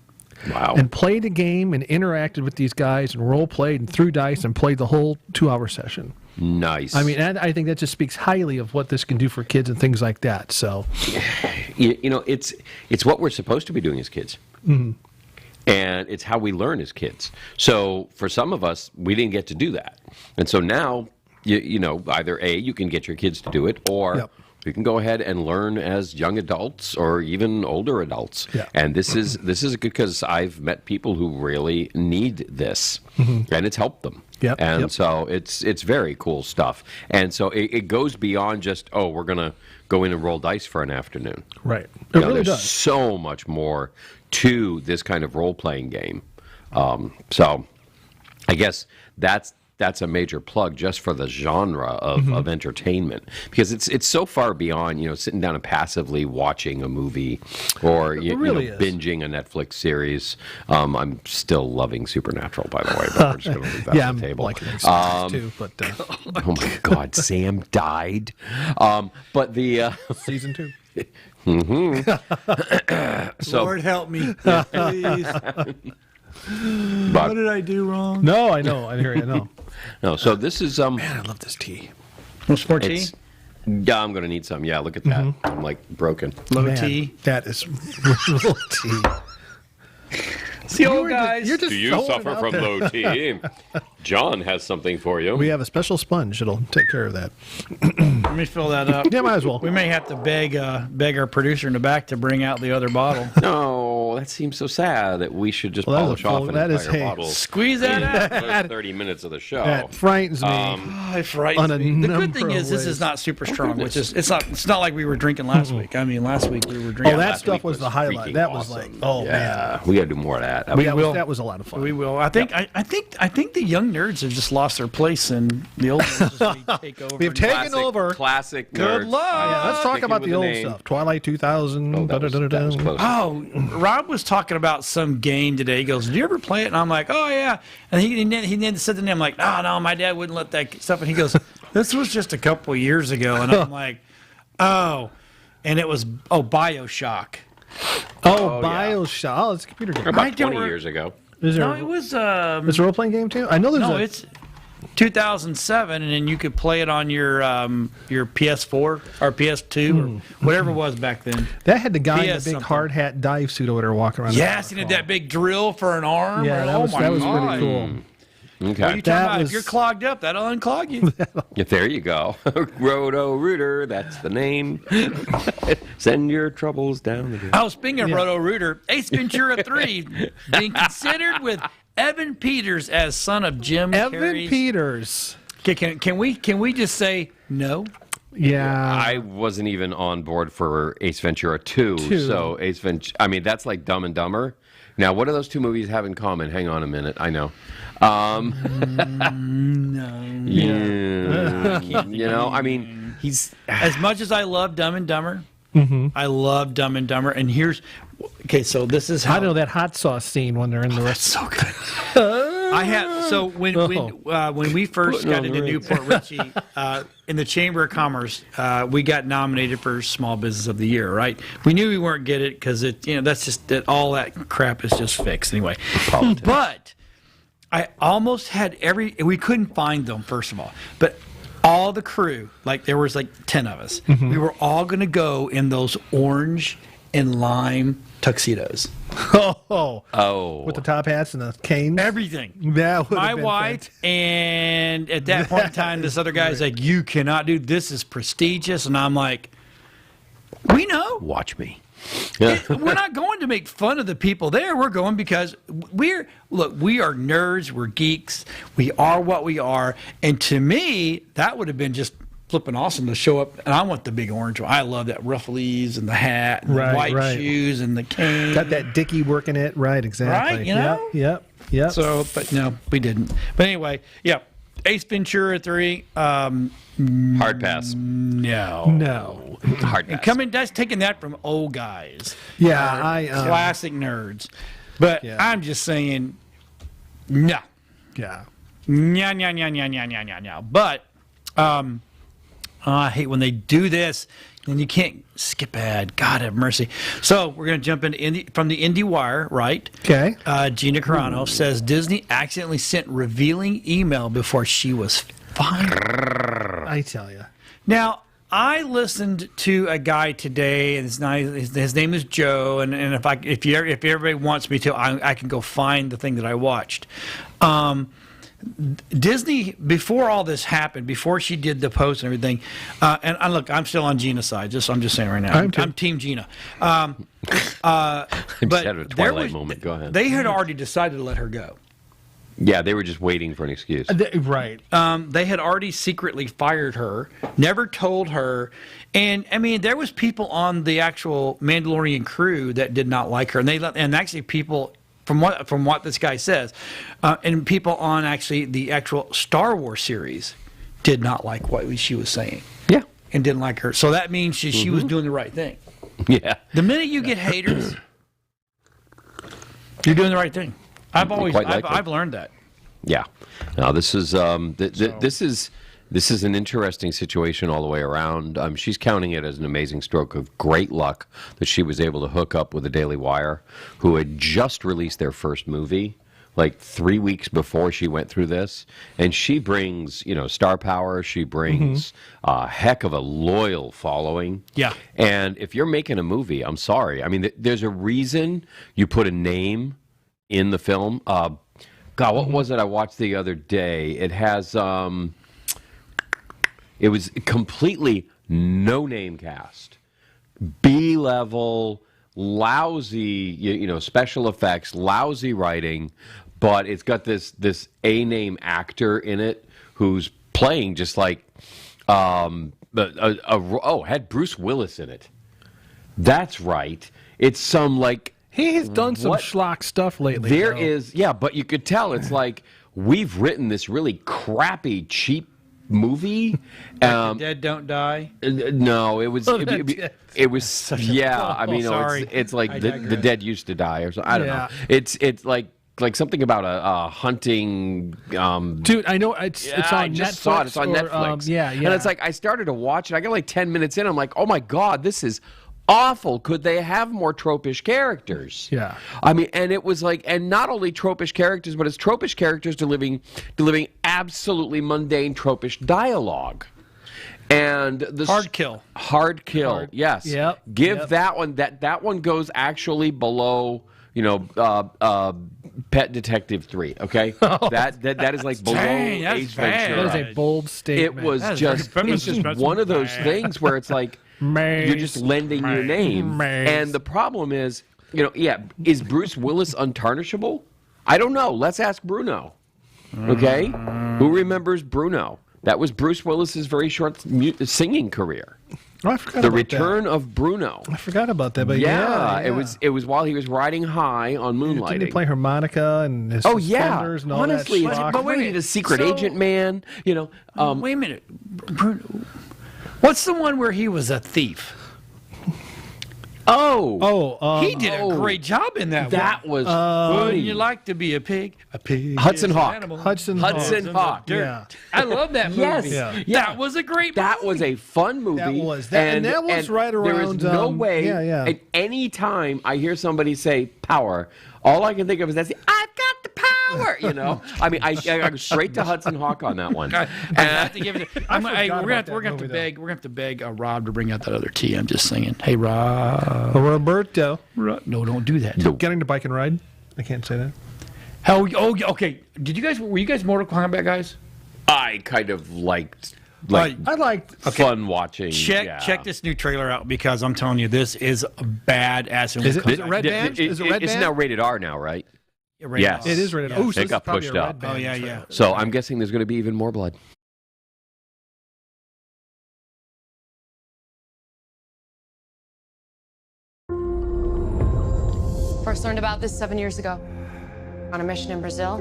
Speaker 3: Wow.
Speaker 4: And played a game and interacted with these guys and role played and threw dice and played the whole 2-hour session.
Speaker 3: Nice.
Speaker 4: I mean, and I think that just speaks highly of what this can do for kids and things like that. So,
Speaker 3: it's what we're supposed to be doing as kids. And it's how we learn as kids. So for some of us, we didn't get to do that. And so now, either A, you can get your kids to do it, or you can go ahead and learn as young adults or even older adults.
Speaker 4: Yeah.
Speaker 3: And this is good because I've met people who really need this, and it's helped them. So it's very cool stuff. And so it goes beyond just, we're going to go in and roll dice for an afternoon.
Speaker 4: right. It really
Speaker 3: There's
Speaker 4: does.
Speaker 3: so much more to this kind of role-playing game. So I guess that's a major plug just for the genre of entertainment, because it's so far beyond sitting down and passively watching a movie or
Speaker 4: really
Speaker 3: binging a Netflix series. I'm still loving Supernatural, by the way, but we're just going to leave that on the table.
Speaker 4: Liking it too, but
Speaker 3: Oh my God, Sam died. But the
Speaker 4: season 2.
Speaker 3: so
Speaker 2: Lord help me, please. What did I do wrong?
Speaker 4: No, I know. I hear you. No.
Speaker 3: no, so this is
Speaker 4: Man, I love this tea.
Speaker 2: What's more tea?
Speaker 3: it's yeah, I'm going to need some. Yeah, look at that. I'm like broken.
Speaker 2: Low
Speaker 4: Man,
Speaker 2: tea.
Speaker 4: That is real tea.
Speaker 2: See, old guys.
Speaker 4: You're just
Speaker 3: Do you
Speaker 4: throwing it
Speaker 3: suffer
Speaker 4: out
Speaker 3: from
Speaker 4: there.
Speaker 3: low T? John has something for you.
Speaker 4: We have a special sponge that'll take care of that.
Speaker 2: Let me fill that up.
Speaker 4: Yeah, might as well.
Speaker 2: We may have to beg our producer in the back to bring out the other bottle.
Speaker 3: No, that seems so sad that we should just
Speaker 4: Well, that
Speaker 3: polish
Speaker 4: is a
Speaker 3: off
Speaker 4: full-
Speaker 3: an
Speaker 4: that is,
Speaker 3: entire
Speaker 4: hey,
Speaker 3: bottle.
Speaker 2: Squeeze that out.
Speaker 3: The first 30 minutes of the show.
Speaker 4: That frightens me.
Speaker 2: It frightens
Speaker 4: On a
Speaker 2: me. The good
Speaker 4: number
Speaker 2: thing
Speaker 4: of
Speaker 2: is this
Speaker 4: ways.
Speaker 2: is not super strong, which is it's not like we were drinking last week. I mean, last week we were
Speaker 4: Oh,
Speaker 2: drinking.
Speaker 4: that
Speaker 3: last
Speaker 4: stuff
Speaker 3: week
Speaker 4: was the highlight.
Speaker 3: freaking
Speaker 4: That was
Speaker 3: awesome.
Speaker 4: like,
Speaker 3: Yeah, we got to do more of that.
Speaker 4: man.
Speaker 2: will.
Speaker 4: That was a lot of fun.
Speaker 2: We will. I think the young nerds have just lost their place, and the old nerds just take over.
Speaker 4: We've taken
Speaker 3: Classic-
Speaker 4: over.
Speaker 3: Classic
Speaker 2: Good
Speaker 3: nerds.
Speaker 2: luck.
Speaker 4: Yeah, let's talk
Speaker 3: Sticking
Speaker 4: about
Speaker 3: with
Speaker 4: the old
Speaker 3: name.
Speaker 4: stuff. Twilight 2000.
Speaker 3: Oh, that was close.
Speaker 2: Oh, Rob was talking about some game today. He goes, "Did you ever play it?" And I'm like, "Oh yeah." And he then said to me, "I'm like, no, my dad wouldn't let that stuff." And he goes, "This was just a couple of years ago." And I'm like, "Oh," and it was BioShock.
Speaker 4: Oh,
Speaker 3: yeah.
Speaker 4: BioShock. Oh, it's a computer game.
Speaker 3: About
Speaker 2: I don't
Speaker 3: 20
Speaker 2: re-
Speaker 3: years ago.
Speaker 4: Is there
Speaker 2: No, it was
Speaker 4: it's a role-playing game too? I know there's
Speaker 2: no,
Speaker 4: a...
Speaker 2: it's 2007, and then you could play it on your PS4 or PS2 or whatever it was back then.
Speaker 4: That had the guy in the
Speaker 2: PS
Speaker 4: big
Speaker 2: something.
Speaker 4: hard hat dive suit over there walking around.
Speaker 2: Yes, he had that big drill for an arm.
Speaker 4: Yeah, that
Speaker 2: Oh
Speaker 4: was
Speaker 2: my
Speaker 4: pretty
Speaker 2: God.
Speaker 4: cool.
Speaker 2: What are
Speaker 3: Okay.
Speaker 2: you talking
Speaker 4: That
Speaker 2: about?
Speaker 4: was-
Speaker 2: If you're clogged up, that'll unclog you.
Speaker 3: Yeah, there you go. Roto Rooter, that's the name. Send your troubles down the drain.
Speaker 2: Oh, speaking of Roto Rooter, Ace Ventura 3 being considered with Evan Peters as son of Jim
Speaker 4: Evan
Speaker 2: Carrey's.
Speaker 4: Peters.
Speaker 2: Can we just say no?
Speaker 4: Yeah.
Speaker 3: I wasn't even on board for Ace Ventura 2, so Ace Ventura, I mean, that's like Dumb and Dumber. Now, what do those two movies have in common? Hang on a minute, I know.
Speaker 2: No.
Speaker 3: Yeah. I mean, he's...
Speaker 2: As much as I love Dumb and Dumber, I love Dumb and Dumber, and so this is how
Speaker 4: I know that hot sauce scene when they're in the rest.
Speaker 2: so good. I had so when we first
Speaker 3: Putting
Speaker 2: got
Speaker 3: on
Speaker 2: into
Speaker 3: the Ritz.
Speaker 2: Newport Richie in the Chamber of Commerce, we got nominated for Small Business of the Year. Right? We knew we weren't get it because that's just that all that crap is just fixed anyway. But I almost had we couldn't find them first of all, but. All the crew, like there was like 10 of us, we were all going to go in those orange and lime tuxedos.
Speaker 3: Oh.
Speaker 4: With the top hats and the canes.
Speaker 2: Everything.
Speaker 4: That would
Speaker 2: My
Speaker 4: have been
Speaker 2: wife, and at that point in time, this other guy's like, "You cannot do this. Is prestigious," and I'm like, "We know."
Speaker 3: Watch me.
Speaker 2: we're not going to make fun of the people there. We're going because we are nerds, we're geeks, we are what we are. And to me, that would have been just flipping awesome to show up. And I want the big orange one. I love that ruffles and the hat and the white shoes and the cane.
Speaker 6: Got that Dickie working it. Right, exactly.
Speaker 2: Right, you know?
Speaker 6: Yep.
Speaker 2: So, but no, we didn't. But anyway, yeah. Ace Ventura 3.
Speaker 1: Hard pass.
Speaker 2: No.
Speaker 1: Hard pass.
Speaker 2: That's taking that from old guys.
Speaker 6: Yeah,
Speaker 2: classic nerds. But I'm just saying, no.
Speaker 6: Yeah.
Speaker 2: No. But I hate when they do this, and you can't skip ad. God have mercy. So we're going to jump into from the IndieWire, right?
Speaker 6: Okay.
Speaker 2: Gina Carano says Disney accidentally sent revealing email before she was fired.
Speaker 6: I tell you.
Speaker 2: Now, I listened to a guy today, and his name is Joe. And if everybody wants me to, I can go find the thing that I watched. Disney, before all this happened, before she did the post and everything, and look, I'm still on Gina's side. I'm just saying right now, I'm Team Gina. But
Speaker 1: had a Twilight moment. Go ahead.
Speaker 2: They had already decided to let her go.
Speaker 1: Yeah, they were just waiting for an excuse.
Speaker 6: Right.
Speaker 2: They had already secretly fired her, never told her, and I mean, there was people on the actual Mandalorian crew that did not like her, and actually people. From what this guy says, and people on the actual Star Wars series did not like what she was saying.
Speaker 1: Yeah.
Speaker 2: And didn't like her. So that means she was doing the right thing.
Speaker 1: Yeah.
Speaker 2: The minute you get haters, you're doing the right thing. I've learned that.
Speaker 1: Yeah. Now this is this is an interesting situation all the way around. She's counting it as an amazing stroke of great luck that she was able to hook up with the Daily Wire, who had just released their first movie, like 3 weeks before she went through this. And she brings, star power. She brings a heck of a loyal following.
Speaker 2: Yeah.
Speaker 1: And if you're making a movie, I'm sorry. I mean, there's a reason you put a name in the film. God, what was it I watched the other day? It has... It was completely no-name cast, B-level, lousy, special effects, lousy writing, but it's got this A-name actor in it who's playing just like, had Bruce Willis in it. That's right. It's some like...
Speaker 6: He has done some schlock stuff lately.
Speaker 1: There is, but you could tell it's like, we've written this really crappy, cheap movie.
Speaker 2: The Dead Don't Die.
Speaker 1: No, it was. It was.
Speaker 2: Such
Speaker 1: I mean, it's like the dead used to die, or something. I don't know. It's like something about a hunting.
Speaker 6: Dude, I know it's on Netflix.
Speaker 1: Just saw it. It's on Netflix. And it's like I started to watch it. I got like 10 minutes in. I'm like, oh my god, this is awful. Could they have more tropish characters?
Speaker 6: Yeah.
Speaker 1: I mean, and it was like, and not only tropish characters, but it's tropish characters delivering absolutely mundane tropish dialogue. And the hard kill. Yes.
Speaker 6: Yep.
Speaker 1: Give that one that one goes actually below, Pet Detective 3, okay? That is like below Ace Ventura.
Speaker 6: That was a bold statement.
Speaker 1: It was just one of those things where it's like you're just lending your name. And the problem is, is Bruce Willis untarnishable? I don't know. Let's ask Bruno. Okay? Who remembers Bruno? That was Bruce Willis's very short singing career.
Speaker 6: Oh, I forgot
Speaker 1: the
Speaker 6: about
Speaker 1: return
Speaker 6: that.
Speaker 1: of Bruno.
Speaker 6: I forgot about that, but
Speaker 1: it was while he was riding high on Moonlighting.
Speaker 6: Didn't he play harmonica and his suspenders and all
Speaker 1: honestly,
Speaker 6: that?
Speaker 1: But wait a minute, a secret agent man,
Speaker 2: wait a minute, Bruno. What's the one where he was a thief? He did a great job in that.
Speaker 1: That was
Speaker 2: Wouldn't you like to be a pig? A pig.
Speaker 1: Hudson Hawk.
Speaker 6: Hudson
Speaker 1: Hawk.
Speaker 6: Yeah.
Speaker 2: I love that movie.
Speaker 1: Yes.
Speaker 2: Yeah. That was a great movie.
Speaker 1: That was a fun movie.
Speaker 6: That was. And that was right around...
Speaker 1: There is no way, at any time I hear somebody say power, all I can think of is I've got the power, I mean, I go straight to Hudson Hawk on that one.
Speaker 2: I have to give it. We're gonna have to beg Rob to bring out that other tea. I'm just singing. Hey, Rob.
Speaker 6: Roberto.
Speaker 2: No, don't do that.
Speaker 1: No.
Speaker 6: Getting to Bike and Ride. I can't say that.
Speaker 2: Okay. Were you guys Mortal Kombat guys?
Speaker 1: I kind of liked like
Speaker 6: I liked.
Speaker 1: fun watching.
Speaker 2: Check this new trailer out because I'm telling you, this is badass.
Speaker 6: Is it Red Band? Is it Red
Speaker 1: It's
Speaker 6: Band?
Speaker 1: now rated R now, right? Yes.
Speaker 6: It is rated.
Speaker 2: Yeah.
Speaker 6: Oh,
Speaker 1: It
Speaker 6: so this
Speaker 1: got
Speaker 6: is probably
Speaker 1: pushed
Speaker 6: a
Speaker 1: up.
Speaker 6: Red Band
Speaker 2: Oh, yeah,
Speaker 6: trailer.
Speaker 2: yeah.
Speaker 1: So I'm guessing there's going to be even more blood.
Speaker 7: First learned about this 7 years ago. On a mission in Brazil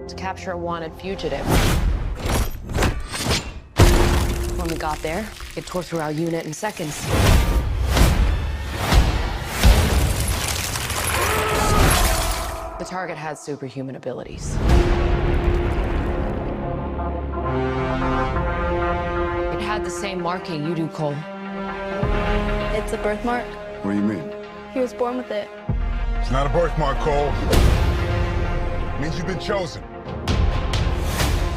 Speaker 7: to capture a wanted fugitive. When we got there, it tore through our unit in seconds. The target had superhuman abilities. It had the same marking you do, Cole.
Speaker 8: It's a birthmark.
Speaker 9: What do you mean?
Speaker 8: He was born with it.
Speaker 9: It's not a birthmark, Cole. It means you've been chosen.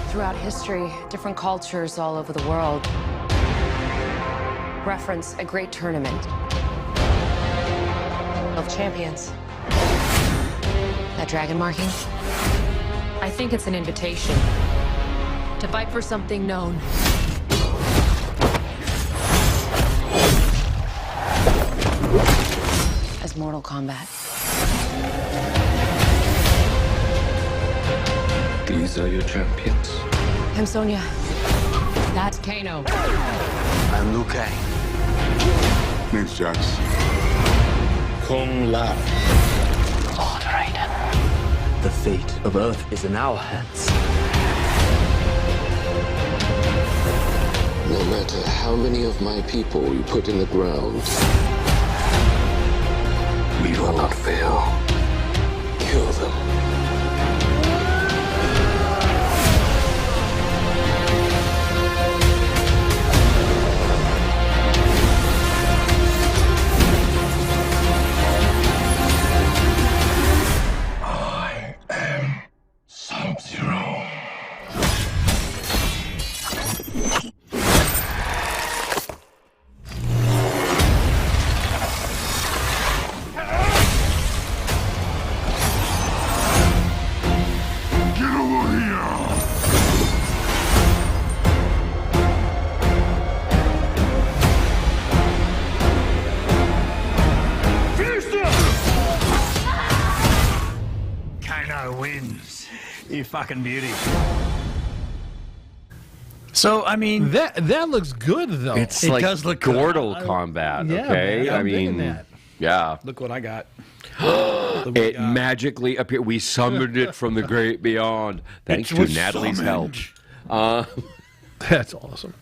Speaker 7: Throughout history, different cultures all over the world reference a great tournament of champions. That dragon marking? I think it's an invitation to fight for something known. As Mortal Kombat.
Speaker 10: These are your champions.
Speaker 7: I'm Sonya. That's Kano.
Speaker 10: I'm Liu Kang.
Speaker 9: Name's Jax.
Speaker 10: Kung Lao. Lord Raiden. The fate of Earth is in our hands.
Speaker 11: No matter how many of my people you put in the ground,
Speaker 10: We will not fail.
Speaker 11: kill them.
Speaker 10: I am Sub-Zero.
Speaker 9: Get over here!
Speaker 2: Kano wins. You fucking beauty. So, I mean,
Speaker 6: That looks good though.
Speaker 1: It's
Speaker 2: It
Speaker 1: like
Speaker 2: does look good.
Speaker 1: Gordle combat,
Speaker 6: Yeah,
Speaker 1: okay?
Speaker 6: man, I'm digging that.
Speaker 1: Yeah.
Speaker 2: look what I got.
Speaker 1: It magically appeared. We summoned it from the great beyond, thanks
Speaker 2: It
Speaker 1: to
Speaker 2: was
Speaker 1: Natalie's
Speaker 2: summoned.
Speaker 1: help.
Speaker 6: That's awesome.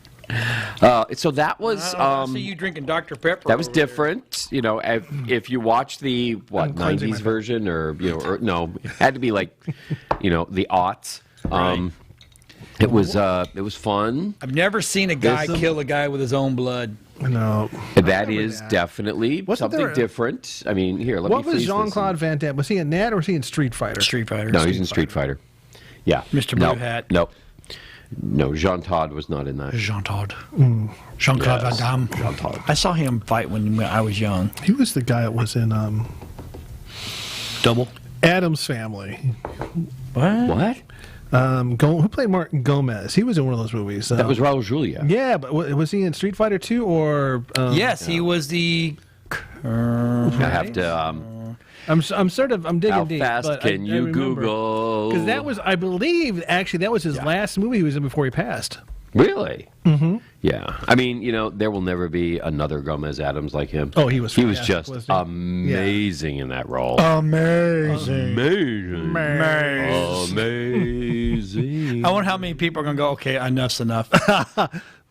Speaker 1: So that was
Speaker 2: I see you drinking Dr. Pepper.
Speaker 1: that was
Speaker 2: over there.
Speaker 1: different. You know, if you watch the
Speaker 6: I'm cleansing my
Speaker 1: '90s
Speaker 6: throat.
Speaker 1: version, or no, it had to be like, the aughts. It was fun.
Speaker 2: I've never seen a guy
Speaker 1: This-
Speaker 2: kill a guy with his own blood.
Speaker 6: No.
Speaker 1: That is definitely
Speaker 6: Wasn't
Speaker 1: something
Speaker 6: there a-
Speaker 1: different. I mean, here, let
Speaker 6: What
Speaker 1: me
Speaker 6: was
Speaker 1: freeze
Speaker 6: Jean Claude
Speaker 1: this
Speaker 6: Van Damme? Was he in that or was he in Street Fighter?
Speaker 2: Street Fighter.
Speaker 1: No, he's in Street Fighter. Yeah,
Speaker 2: Mr. Blue Hat.
Speaker 1: No, Jean Todd was not in that.
Speaker 2: Jean Todd. Jean-Claude
Speaker 1: Yes,
Speaker 2: Van Damme.
Speaker 1: Jean Todd.
Speaker 2: I saw him fight when I was young.
Speaker 6: He was the guy that was in
Speaker 2: Double.
Speaker 6: Addams Family.
Speaker 1: What?
Speaker 6: Who played Martin Gomez? He was in one of those movies.
Speaker 1: That was Raul Julia.
Speaker 6: Yeah, but was he in Street Fighter 2 or?
Speaker 2: Yes, he was the.
Speaker 1: I have to.
Speaker 6: I'm digging
Speaker 1: How
Speaker 6: deep.
Speaker 1: fast
Speaker 6: but
Speaker 1: can you Google?
Speaker 6: Because that was, I believe, actually that was his last movie he was in before he passed.
Speaker 1: Really? Mm-hmm. Yeah. I mean, there will never be another Gomez Adams like him.
Speaker 6: Oh, he was fantastic,
Speaker 1: just
Speaker 6: wasn't he?
Speaker 1: amazing in that role.
Speaker 2: Amazing.
Speaker 1: Amazing. Amazing.
Speaker 2: I wonder how many people are going to go, okay, enough's enough.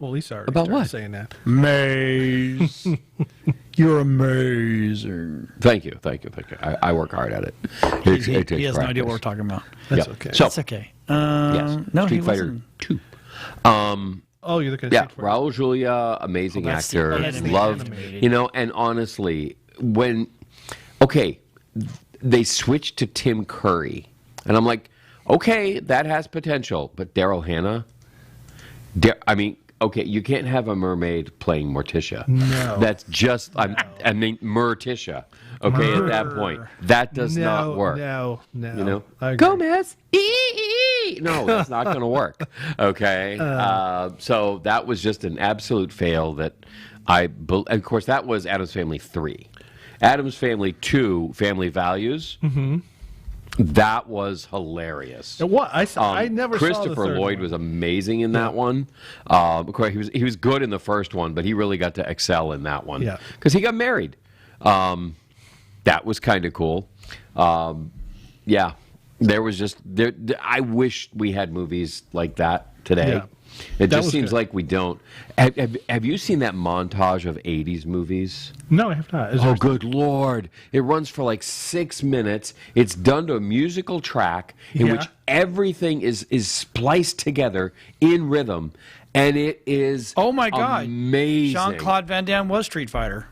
Speaker 6: Well, he started
Speaker 1: About what?
Speaker 6: saying that.
Speaker 2: Maze. You're amazing.
Speaker 1: Thank you. I work hard at it.
Speaker 2: He has no idea what we're talking about.
Speaker 6: That's
Speaker 1: Yep.
Speaker 6: okay.
Speaker 1: So,
Speaker 2: That's okay.
Speaker 1: yes,
Speaker 2: No,
Speaker 1: Street
Speaker 2: he
Speaker 1: Fighter
Speaker 2: wasn't.
Speaker 1: 2.
Speaker 6: Oh, you're looking at
Speaker 1: Yeah,
Speaker 6: Street Fighter.
Speaker 1: Raul Julia, amazing
Speaker 2: that's the
Speaker 1: actor,
Speaker 2: animated.
Speaker 1: loved. And honestly, they switched to Tim Curry, and I'm like, okay, that has potential, but Daryl Hannah, you can't have a mermaid playing Morticia.
Speaker 6: No.
Speaker 1: That's just, I mean, Morticia. Okay, at that point, that does not work.
Speaker 6: No.
Speaker 1: You know,
Speaker 6: I agree.
Speaker 1: Gomez. No, that's not going to work. Okay, so that was just an absolute fail. That of course, that was Addams Family 3. Addams Family 2, Family Values. Mm-hmm. That was hilarious.
Speaker 6: What I never saw the
Speaker 1: Christopher
Speaker 6: third
Speaker 1: Lloyd
Speaker 6: one.
Speaker 1: was amazing in that one. Of course, he was good in the first one, but he really got to excel in that one.
Speaker 6: Yeah.
Speaker 1: Because he got married. That was kind of cool. Yeah. There was just I wish we had movies like that today.
Speaker 6: Yeah.
Speaker 1: It
Speaker 6: That
Speaker 1: just
Speaker 6: was
Speaker 1: seems
Speaker 6: good.
Speaker 1: like we don't. Have you seen that montage of 80s movies?
Speaker 6: No, I have not.
Speaker 1: Oh, good Lord. It runs for like 6 minutes. It's done to a musical track in
Speaker 6: Yeah.
Speaker 1: which everything is spliced together in rhythm. And it is
Speaker 2: Oh my God!
Speaker 1: amazing.
Speaker 2: Jean-Claude Van Damme was Street Fighter.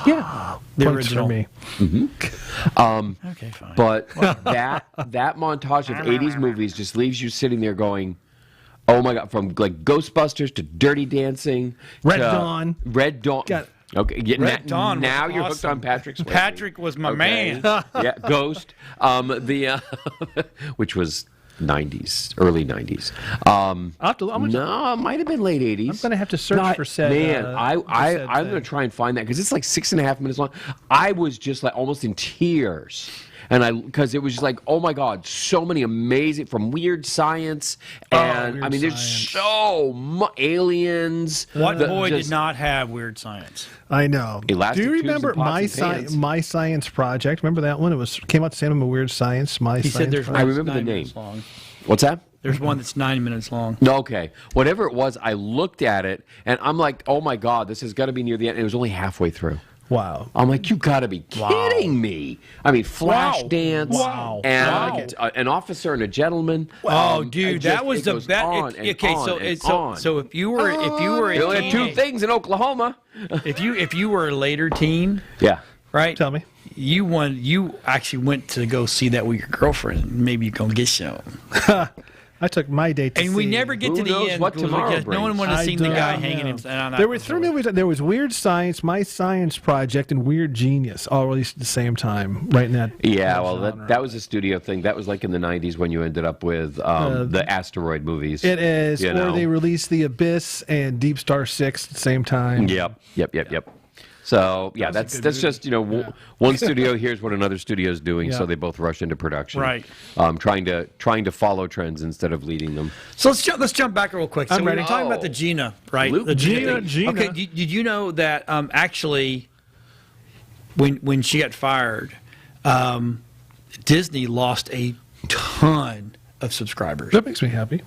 Speaker 1: Yeah.
Speaker 2: The
Speaker 6: Points
Speaker 2: original.
Speaker 6: for me.
Speaker 2: Okay, fine.
Speaker 1: But that montage of 80s movies just leaves you sitting there going, oh my God, from like Ghostbusters to Dirty Dancing.
Speaker 6: Red
Speaker 1: to
Speaker 6: Dawn.
Speaker 1: Red Dawn.
Speaker 6: Got-
Speaker 1: Okay, yeah,
Speaker 2: Red Dawn was
Speaker 1: now you're hooked
Speaker 2: awesome.
Speaker 1: on Patrick Swayze.
Speaker 2: Patrick was my man.
Speaker 1: Yeah, Ghost. Which was 90s, early 90s.
Speaker 6: I'll have to,
Speaker 1: No, it might have been late 80s.
Speaker 6: I'm going to have to search for said.
Speaker 1: Man,
Speaker 6: said
Speaker 1: I'm going to try and find that because it's like 6.5 minutes long. I was just like almost in tears. And because it was just like, oh my God, so many amazing, from Weird Science, and
Speaker 6: Weird
Speaker 1: I mean, there's
Speaker 6: Science.
Speaker 1: so much aliens.
Speaker 2: What boy
Speaker 1: just-
Speaker 2: did not have Weird Science?
Speaker 6: I know.
Speaker 1: Elastic
Speaker 6: Do you
Speaker 1: tubes
Speaker 6: remember
Speaker 1: and pots and pans.
Speaker 6: My Science Project? Remember that one? It came out the same with Weird Science.
Speaker 2: He said there's one
Speaker 1: I
Speaker 2: that's
Speaker 1: remember the
Speaker 2: 9
Speaker 1: name.
Speaker 2: minutes long.
Speaker 1: What's that?
Speaker 2: There's one that's 9 minutes long.
Speaker 1: Okay. Whatever it was, I looked at it, and I'm like, oh my God, this has got to be near the end. And it was only halfway through.
Speaker 6: Wow.
Speaker 1: I'm like, you got to be kidding me. I mean, Flashdance
Speaker 6: Wow.
Speaker 1: and an officer and a gentleman.
Speaker 2: Oh,
Speaker 1: it
Speaker 2: dude,
Speaker 1: just-
Speaker 2: that was
Speaker 1: it
Speaker 2: the
Speaker 1: goes
Speaker 2: best.
Speaker 1: on and
Speaker 2: Okay,
Speaker 1: on
Speaker 2: so
Speaker 1: and
Speaker 2: it's
Speaker 1: on.
Speaker 2: so if you were
Speaker 1: We
Speaker 2: a
Speaker 1: only had two
Speaker 2: teenager,
Speaker 1: things in Oklahoma.
Speaker 2: if you were a later teen,
Speaker 1: Yeah.
Speaker 2: right?
Speaker 6: Tell me.
Speaker 2: You actually went to go see that with your girlfriend. Maybe you gonna get some.
Speaker 6: I took my date to
Speaker 2: And
Speaker 6: see.
Speaker 2: we never get
Speaker 1: Who
Speaker 2: to the
Speaker 1: knows
Speaker 2: end.
Speaker 1: what
Speaker 2: because
Speaker 1: tomorrow
Speaker 2: no one
Speaker 1: brings.
Speaker 2: would have
Speaker 6: I
Speaker 2: seen the
Speaker 6: don't
Speaker 2: guy
Speaker 6: know.
Speaker 2: hanging himself.
Speaker 6: There were three movies. There was Weird Science, My Science Project, and Weird Genius, all released at the same time, right in that.
Speaker 1: Yeah, well, that was a studio thing. That was like in the 90s when you ended up with the asteroid movies.
Speaker 6: It is.
Speaker 1: You
Speaker 6: Or
Speaker 1: know.
Speaker 6: they released The Abyss and Deep Star 6 at the same time.
Speaker 1: Yep. So yeah, that's just one studio hears what another studio is doing,
Speaker 6: Yeah.
Speaker 1: so they both rush into production.
Speaker 2: Right.
Speaker 1: Trying to follow trends instead of leading them.
Speaker 2: So let's jump back real quick. So
Speaker 6: I'm
Speaker 2: we
Speaker 6: ready.
Speaker 2: were talking about the Gina, right?
Speaker 1: Luke
Speaker 2: The
Speaker 6: Gina.
Speaker 2: Okay, did you know that actually, when she got fired, Disney lost a ton of subscribers.
Speaker 6: That makes me happy.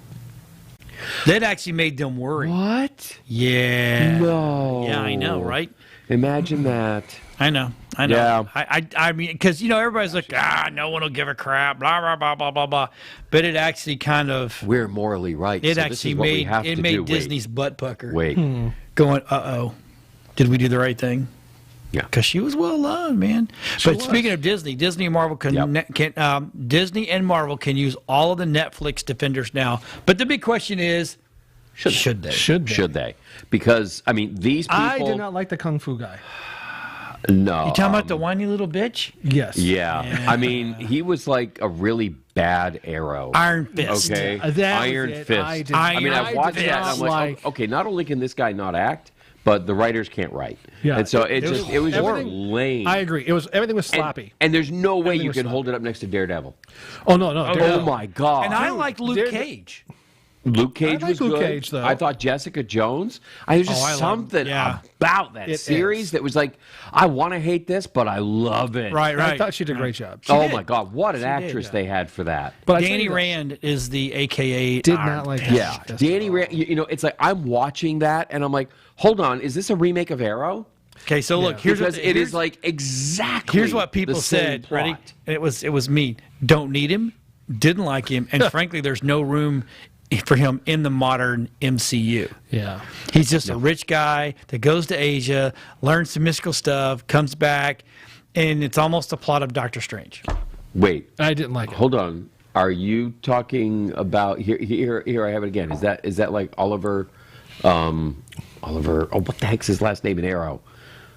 Speaker 2: That actually made them worry.
Speaker 1: What?
Speaker 2: Yeah.
Speaker 1: No.
Speaker 2: Yeah, I know, right?
Speaker 1: Imagine that.
Speaker 2: I know.
Speaker 1: Yeah.
Speaker 2: I mean, because everybody's like, no one will give a crap, blah blah blah blah blah blah. But it actually kind of
Speaker 1: We're morally right.
Speaker 2: it
Speaker 1: so
Speaker 2: actually
Speaker 1: this is what we have to
Speaker 2: made
Speaker 1: do.
Speaker 2: Disney's butt pucker.
Speaker 1: Wait.
Speaker 2: Going, did we do the right thing?
Speaker 1: Yeah.
Speaker 2: Because she was well loved, man. But speaking of Disney, Disney and Marvel Disney and Marvel can use all of the Netflix defenders now. But the big question is, should they?
Speaker 6: Should they?
Speaker 1: Because I mean, these people.
Speaker 6: I did not like the Kung Fu guy.
Speaker 1: No.
Speaker 2: You talking about the whiny little bitch?
Speaker 6: Yes.
Speaker 1: Yeah. I mean, he was like a really bad Arrow.
Speaker 2: Iron Fist.
Speaker 1: Okay.
Speaker 6: That was
Speaker 1: Iron
Speaker 6: it.
Speaker 1: Fist.
Speaker 6: I
Speaker 1: mean, I watched that and I'm like, okay, not only can this guy not act, but the writers can't write.
Speaker 6: Yeah.
Speaker 1: And so it was just
Speaker 6: everything-
Speaker 1: lame.
Speaker 6: I agree. Everything was sloppy.
Speaker 1: And there's no way
Speaker 6: Everything
Speaker 1: you
Speaker 6: was
Speaker 1: can
Speaker 6: sloppy.
Speaker 1: hold it up next to Daredevil.
Speaker 6: Oh no.
Speaker 1: Oh my God.
Speaker 2: And I like Luke
Speaker 6: Daredevil-
Speaker 2: Cage.
Speaker 1: Luke Cage
Speaker 6: I like
Speaker 1: was
Speaker 6: Luke
Speaker 1: good.
Speaker 6: Cage, though.
Speaker 1: I thought Jessica Jones. There's just
Speaker 2: I love-
Speaker 1: something
Speaker 2: yeah.
Speaker 1: about that
Speaker 6: It
Speaker 1: series
Speaker 6: is.
Speaker 1: that was like, I want to hate this, but I love it.
Speaker 2: Right.
Speaker 6: I thought she did a great job.
Speaker 1: Oh my God, what an actress they had for that.
Speaker 6: But I tell
Speaker 2: Danny
Speaker 6: you this,
Speaker 2: Rand is the AKA.
Speaker 6: did
Speaker 2: Iron
Speaker 6: not like
Speaker 2: Fist.
Speaker 1: Yeah, Danny Rand. It's like I'm watching that and I'm like, hold on, is this a remake of Arrow?
Speaker 2: Okay, so look, here's
Speaker 1: Because
Speaker 2: what
Speaker 1: it is like exactly.
Speaker 2: here's what people
Speaker 1: the same
Speaker 2: said. Ready?
Speaker 1: plot.
Speaker 2: And it was me. Don't need him. Didn't like him. And frankly, there's no room for him in the modern MCU.
Speaker 6: Yeah.
Speaker 2: He's just a rich guy that goes to Asia, learns some mystical stuff, comes back, and it's almost the plot of Doctor Strange.
Speaker 1: Wait,
Speaker 6: I didn't like it.
Speaker 1: hold on. Are you talking about here? I have it again. Is that like Oliver? Oliver. Oh, what the heck's his last name in Arrow?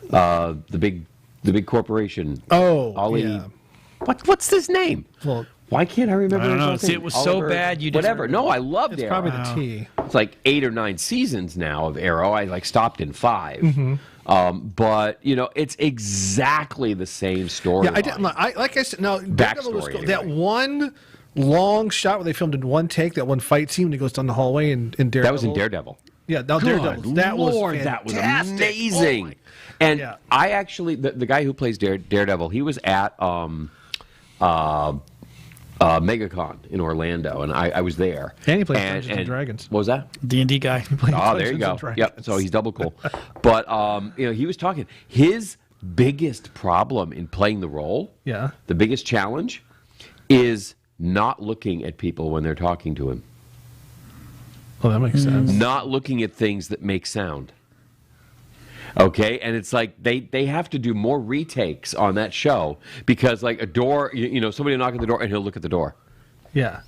Speaker 1: The big the big corporation.
Speaker 6: Oh,
Speaker 1: Ollie.
Speaker 6: yeah.
Speaker 1: What's his name?
Speaker 6: Well,
Speaker 1: why can't I remember?
Speaker 2: I don't
Speaker 1: his
Speaker 2: know.
Speaker 1: last
Speaker 2: See,
Speaker 1: name?
Speaker 2: it was so
Speaker 1: Oliver,
Speaker 2: bad you
Speaker 1: whatever.
Speaker 2: didn't
Speaker 1: No, I loved
Speaker 6: it's
Speaker 1: Arrow.
Speaker 6: probably the T.
Speaker 1: It's like 8 or 9 seasons now of Arrow. I stopped in 5.
Speaker 6: Mm-hmm.
Speaker 1: But it's exactly the same story.
Speaker 6: Yeah, I didn't. Like I said, no. Daredevil was
Speaker 1: Backstory,
Speaker 6: cool. That
Speaker 1: anyway.
Speaker 6: one long shot where they filmed in one take, that one fight scene when he goes down the hallway in Daredevil.
Speaker 1: That was in Daredevil.
Speaker 6: Yeah, no, Daredevil. That
Speaker 1: Lord,
Speaker 6: was
Speaker 1: that was
Speaker 6: fantastic.
Speaker 1: amazing. And I actually, the guy who plays Daredevil, he was at MegaCon in Orlando, and I was there.
Speaker 6: And he plays Dungeons and Dragons.
Speaker 1: What was that?
Speaker 2: D&D guy.
Speaker 1: Oh, there you go. Yep. So he's double cool. But he was talking. His biggest problem in playing the role, the biggest challenge, is not looking at people when they're talking to him.
Speaker 6: Oh, that makes sense.
Speaker 1: Not looking at things that make sound. Okay, and it's like they have to do more retakes on that show because, like, a door, somebody will knock at the door and he'll look at the door.
Speaker 6: Yeah.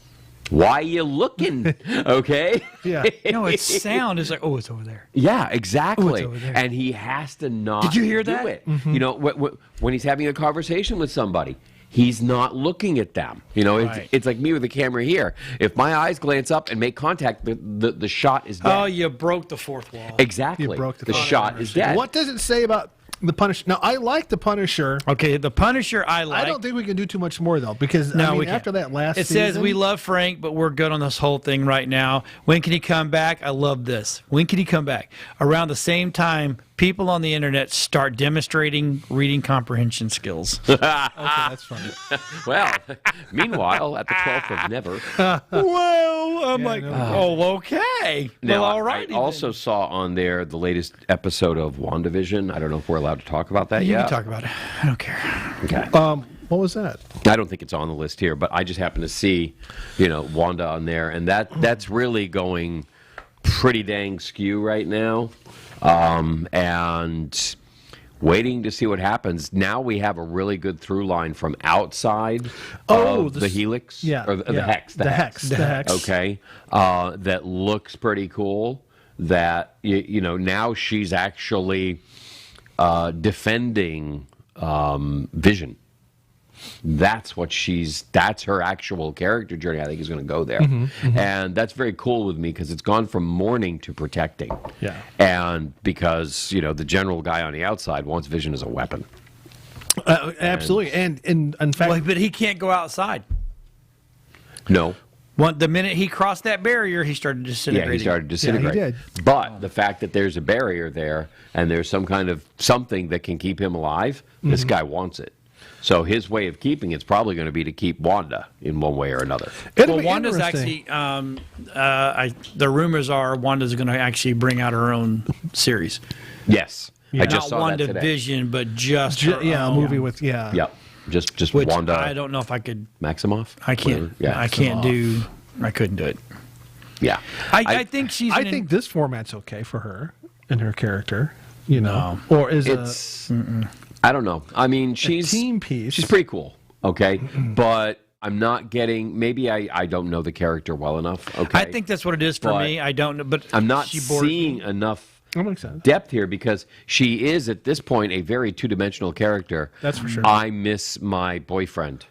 Speaker 1: Why are you looking? Okay.
Speaker 6: Yeah.
Speaker 2: No, it's sound. It's like, oh, it's over there.
Speaker 1: Yeah, exactly.
Speaker 2: Oh, it's over there.
Speaker 1: And he has to not.
Speaker 2: Did you hear
Speaker 1: do
Speaker 2: that?
Speaker 1: it.
Speaker 6: Mm-hmm.
Speaker 1: When he's having a conversation with somebody, he's not looking at them.
Speaker 2: Right.
Speaker 1: It's like me with the camera here. If my eyes glance up and make contact, the shot is dead.
Speaker 2: Oh, you broke the fourth wall.
Speaker 1: Exactly.
Speaker 6: You broke
Speaker 1: the shot is dead.
Speaker 6: What does it say about the Punisher? Now, I like the Punisher.
Speaker 2: Okay, the Punisher I like.
Speaker 6: I don't think we can do too much more, though, because
Speaker 2: No, we
Speaker 6: after
Speaker 2: can't.
Speaker 6: that last
Speaker 2: It
Speaker 6: season,
Speaker 2: says, we love Frank, but we're good on this whole thing right now. When can he come back? I love this. When can he come back? Around the same time, people on the internet start demonstrating reading comprehension skills.
Speaker 6: Okay, that's funny.
Speaker 1: Well, meanwhile, at the 12th of Never.
Speaker 2: Well, I'm
Speaker 6: no.
Speaker 2: okay.
Speaker 1: Now,
Speaker 2: Well, all right.
Speaker 1: I also saw on there the latest episode of WandaVision. I don't know if we're allowed to talk about that
Speaker 2: You
Speaker 1: yet.
Speaker 2: can talk about it. I don't care.
Speaker 1: Okay.
Speaker 6: What was that?
Speaker 1: I don't think it's on the list here, but I just happened to see, Wanda on there, and that's really going pretty dang skew right now, and waiting to see what happens. Now we have a really good through line from outside of the Helix, or the Hex.
Speaker 6: The Hex.
Speaker 1: Okay, that looks pretty cool. That now she's actually defending Vision. That's her actual character journey. I think is going to go there, and that's very cool with me because it's gone from mourning to protecting.
Speaker 6: Yeah,
Speaker 1: and because the general guy on the outside wants Vision as a weapon.
Speaker 6: Absolutely, and in fact,
Speaker 2: But he can't go outside.
Speaker 1: No.
Speaker 2: The minute he crossed that barrier, he started disintegrating.
Speaker 1: Yeah, he started disintegrating.
Speaker 6: Yeah, he did.
Speaker 1: But the fact that there's a barrier there and there's some kind of something that can keep him alive, this guy wants it. So his way of keeping it's probably going to be to keep Wanda in one way or another.
Speaker 2: Well, Wanda's actually, the rumors are Wanda's going to actually bring out her own series.
Speaker 1: Yes. I
Speaker 2: Not
Speaker 1: just saw that today.
Speaker 2: WandaVision, but just her
Speaker 6: a
Speaker 2: own.
Speaker 6: movie with
Speaker 1: Yep. Just
Speaker 2: Which
Speaker 1: Wanda.
Speaker 2: I don't know if I could.
Speaker 1: Maximoff?
Speaker 2: I can't.
Speaker 1: Whatever. Yeah.
Speaker 2: I can't do. I couldn't do it.
Speaker 1: Yeah.
Speaker 2: I think she's.
Speaker 6: I think this format's okay for her and her character. Or is
Speaker 1: it's? I don't know. I mean, she's
Speaker 6: a team piece.
Speaker 1: She's pretty cool. Okay, but I'm not getting. Maybe I don't know the character well enough. Okay,
Speaker 2: I think that's what it is for me. I don't know, but
Speaker 1: I'm not
Speaker 2: she bores
Speaker 1: seeing
Speaker 2: me.
Speaker 1: enough
Speaker 6: That makes sense.
Speaker 1: depth here because she is at this point a very two-dimensional character.
Speaker 6: That's for sure.
Speaker 1: I miss my boyfriend.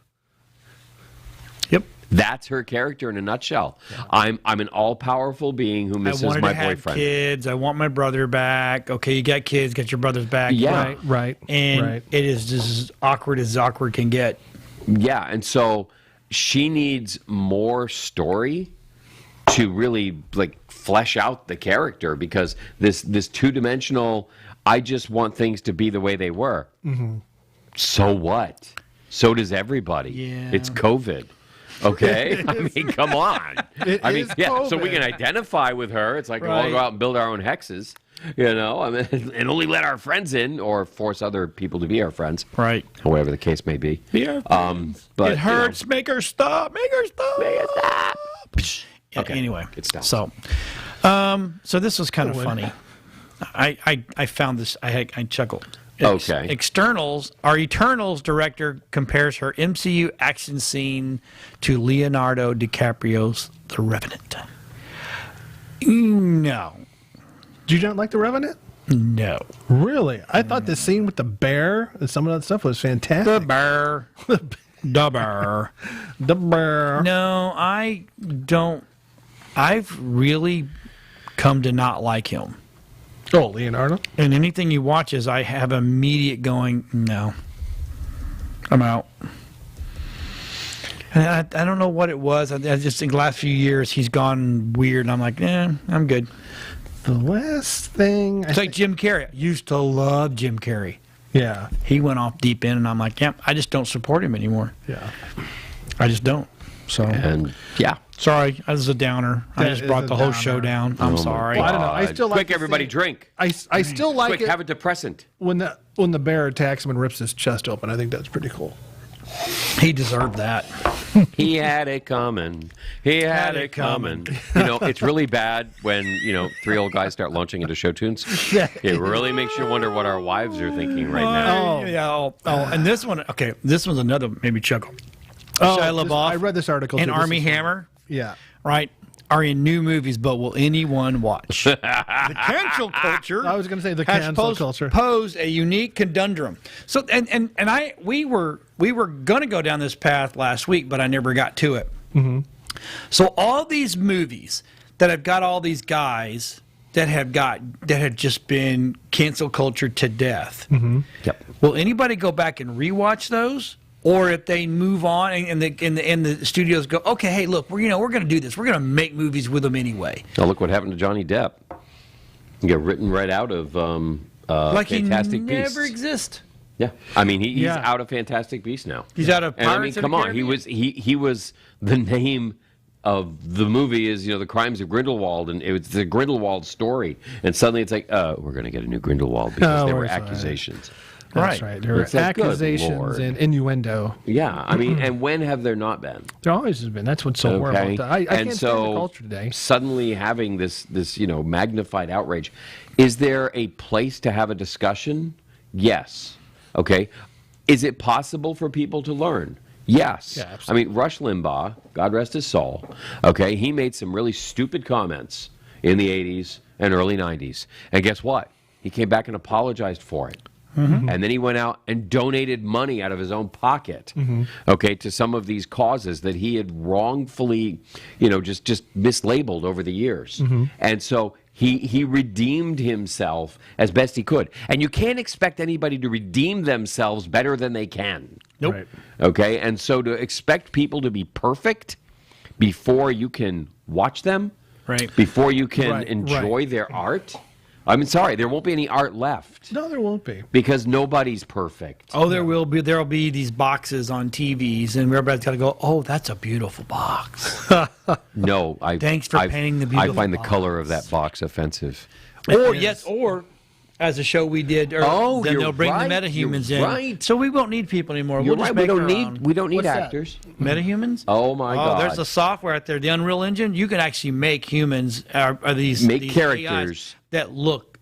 Speaker 2: Yep.
Speaker 1: That's her character in a nutshell. I'm an all-powerful being who misses
Speaker 2: I wanted
Speaker 1: my
Speaker 2: to have
Speaker 1: boyfriend.
Speaker 2: kids. I want my brother back. Okay, you got kids, got your brothers back.
Speaker 1: Yeah.
Speaker 6: Right.
Speaker 2: And it is just as awkward can get.
Speaker 1: Yeah, and so she needs more story to really flesh out the character because this two-dimensional, I just want things to be the way they were. So what? So does everybody.
Speaker 2: Yeah.
Speaker 1: It's COVID. Okay? I mean, come on.
Speaker 6: It
Speaker 1: I mean,
Speaker 6: is
Speaker 1: yeah, so we
Speaker 6: COVID.
Speaker 1: can identify with her. It's like we'll all go out and build our own hexes, I mean, and only let our friends in or force other people to be our friends.
Speaker 2: Right.
Speaker 1: Or whatever the case may be.
Speaker 2: Yeah.
Speaker 1: But
Speaker 2: it hurts. Make her stop. Make her stop.
Speaker 1: Make her stop.
Speaker 2: Okay. Anyway,
Speaker 1: Good stuff.
Speaker 2: So this was kind of funny. I found this. I chuckled.
Speaker 1: Okay.
Speaker 2: Our Eternals director compares her MCU action scene to Leonardo DiCaprio's The Revenant. No.
Speaker 6: Do you not like The Revenant?
Speaker 2: No.
Speaker 6: Really? I thought the scene with the bear and some of that stuff was fantastic.
Speaker 2: The bear. The bear.
Speaker 6: The bear.
Speaker 2: No, I don't. I've really come to not like him.
Speaker 6: Oh, Leonardo?
Speaker 2: And anything he watches, I have immediate going, no. I'm out. And I don't know what it was. I just think the last few years he's gone weird, and I'm like, I'm good.
Speaker 6: The last thing...
Speaker 2: It's like Jim Carrey. I used to love Jim Carrey.
Speaker 6: Yeah.
Speaker 2: He went off deep end, and I'm like, I just don't support him anymore.
Speaker 6: Yeah.
Speaker 2: I just don't. So,
Speaker 1: And yeah.
Speaker 2: sorry, that was a downer. I
Speaker 6: That
Speaker 2: just
Speaker 6: is
Speaker 2: brought
Speaker 6: a
Speaker 2: the whole
Speaker 6: downer.
Speaker 2: show down. I'm sorry.
Speaker 6: Well, I don't know. I still like
Speaker 1: Quick,
Speaker 6: the
Speaker 1: everybody,
Speaker 6: scene.
Speaker 1: drink.
Speaker 6: I still like
Speaker 1: Quick,
Speaker 6: it
Speaker 1: have a depressant.
Speaker 6: when the bear attacks him and rips his chest open. I think that's pretty cool.
Speaker 2: He deserved that.
Speaker 1: He had it coming. He had it coming. It's really bad when, three old guys start launching into show tunes. It really makes you wonder what our wives are thinking right now.
Speaker 2: And this one, okay, this one's another maybe chuckle. Shia LaBeouf
Speaker 6: I read this article.
Speaker 2: and
Speaker 6: too. This
Speaker 2: Army
Speaker 6: is-
Speaker 2: Hammer,
Speaker 6: Yeah.
Speaker 2: right, are in new movies, but will anyone watch? The cancel culture.
Speaker 6: I was going to say the
Speaker 2: has
Speaker 6: cancel culture.
Speaker 2: posed a unique conundrum. So, we were going to go down this path last week, but I never got to it.
Speaker 6: Mm-hmm.
Speaker 2: So all these movies that have got all these guys that have just been cancel culture to death.
Speaker 6: Mm-hmm.
Speaker 1: Yep.
Speaker 2: Will anybody go back and rewatch those? Or if they move on and the studios go, okay, hey, look, we're going to do this. We're going to make movies with them anyway.
Speaker 1: Oh, look what happened to Johnny Depp. He got written right out of
Speaker 2: Like
Speaker 1: Fantastic
Speaker 2: he
Speaker 1: Beasts.
Speaker 2: never exist.
Speaker 1: Yeah, I mean he's out of Fantastic Beasts now.
Speaker 2: He's out of
Speaker 1: And
Speaker 2: Pirates of
Speaker 1: come
Speaker 2: the
Speaker 1: on,
Speaker 2: Caribbean.
Speaker 1: he was the name of the movie is the Crimes of Grindelwald, and it was the Grindelwald story, and suddenly it's like, we're going to get a new Grindelwald because there were accusations.
Speaker 6: That's right. There were
Speaker 1: It's like, good
Speaker 6: accusations
Speaker 1: Lord.
Speaker 6: and innuendo.
Speaker 1: Yeah, I mean, and when have there not been?
Speaker 6: There always has been. That's what's so horrible. I can't stand the culture today.
Speaker 1: Suddenly having this magnified outrage, is there a place to have a discussion? Yes. Okay. Is it possible for people to learn? Yes.
Speaker 6: Yeah,
Speaker 1: I mean, Rush Limbaugh, God rest his soul, okay, he made some really stupid comments in the 80s and early 90s. And guess what? He came back and apologized for it. Mm-hmm. And then he went out and donated money out of his own pocket, okay, to some of these causes that he had wrongfully, just mislabeled over the years. And so he redeemed himself as best he could. And you can't expect anybody to redeem themselves better than they can.
Speaker 2: Nope.
Speaker 6: Right.
Speaker 1: Okay, and so to expect people to be perfect before you can watch them,
Speaker 2: Right.
Speaker 1: before you can
Speaker 6: Right,
Speaker 1: enjoy their art, I mean, sorry, there won't be any art left.
Speaker 6: No, there won't be.
Speaker 1: Because nobody's perfect.
Speaker 2: Oh, there will be. There'll be these boxes on TVs, and everybody's got to go, oh, that's a beautiful box.
Speaker 1: No,
Speaker 2: Thanks for painting the
Speaker 1: I
Speaker 2: beautiful
Speaker 1: find the
Speaker 2: box.
Speaker 1: color of that box offensive.
Speaker 2: Or as a show we did, then
Speaker 1: you're
Speaker 2: they'll bring
Speaker 1: right,
Speaker 2: the metahumans
Speaker 1: you're
Speaker 2: in.
Speaker 1: right.
Speaker 2: So we won't need people anymore.
Speaker 1: You're
Speaker 2: we'll just
Speaker 1: right.
Speaker 2: make our own.
Speaker 1: We don't need
Speaker 6: What's that?
Speaker 1: actors.
Speaker 2: Metahumans?
Speaker 1: Oh my God!
Speaker 2: There's a software out there, the Unreal Engine. You can actually make humans, these
Speaker 1: Make
Speaker 2: these
Speaker 1: characters
Speaker 2: AIs that look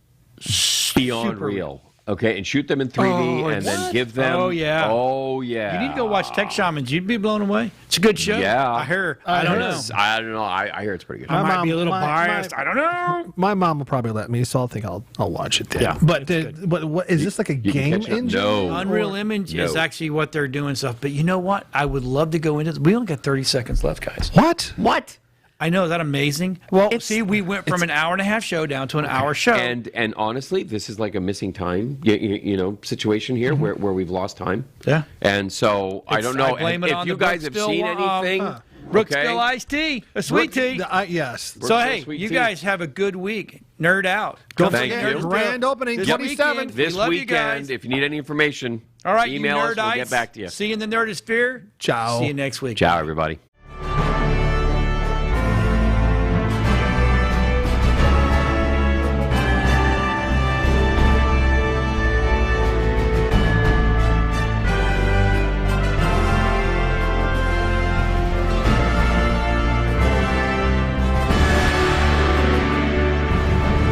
Speaker 1: beyond
Speaker 2: super
Speaker 1: real. Okay, and shoot them in 3D, and then give them.
Speaker 2: Oh, yeah.
Speaker 1: Oh yeah.
Speaker 2: You need to go watch Tech Shamans. You'd be blown away. It's a good show.
Speaker 1: Yeah.
Speaker 2: I hear. I don't know.
Speaker 1: I don't know. I hear it's pretty good.
Speaker 2: I might
Speaker 6: mom-
Speaker 2: be a little
Speaker 6: my-
Speaker 2: biased. I don't know.
Speaker 6: My mom will probably let me, so I think I'll watch it then.
Speaker 2: Yeah,
Speaker 6: But what is this, like a
Speaker 1: You can
Speaker 6: game
Speaker 1: catch up.
Speaker 6: engine?
Speaker 1: No.
Speaker 2: Unreal Image is
Speaker 1: No.
Speaker 2: actually what they're doing stuff. But you know what? I would love to go into this. We only got 30 seconds left, guys.
Speaker 6: What?
Speaker 1: What?
Speaker 2: I know. Is that amazing? Well, see, we went from an hour and a half show down to an hour show.
Speaker 1: And honestly, this is like a missing time, situation here where we've lost time.
Speaker 2: Yeah.
Speaker 1: And so I don't know
Speaker 2: I blame it
Speaker 1: if
Speaker 2: on
Speaker 1: you
Speaker 2: the
Speaker 1: guys have
Speaker 2: Brooksville,
Speaker 1: seen anything.
Speaker 2: Brooksville iced tea, a sweet tea.
Speaker 6: Yes.
Speaker 2: So
Speaker 1: Brooksville
Speaker 2: hey,
Speaker 1: sweet
Speaker 2: you
Speaker 1: tea.
Speaker 2: guys have a good week. Nerd out.
Speaker 6: Don't
Speaker 1: Thank
Speaker 6: forget,
Speaker 1: you.
Speaker 6: Grand Opening
Speaker 2: This
Speaker 6: 27th.
Speaker 2: weekend.
Speaker 1: This
Speaker 2: We love you guys.
Speaker 1: weekend, if you need any information,
Speaker 2: All right,
Speaker 1: email
Speaker 2: you
Speaker 1: us. We'll
Speaker 2: nerdites.
Speaker 1: get back to you.
Speaker 2: See you in the Nerdist Fear.
Speaker 6: Ciao.
Speaker 2: See you next week.
Speaker 1: Ciao, everybody.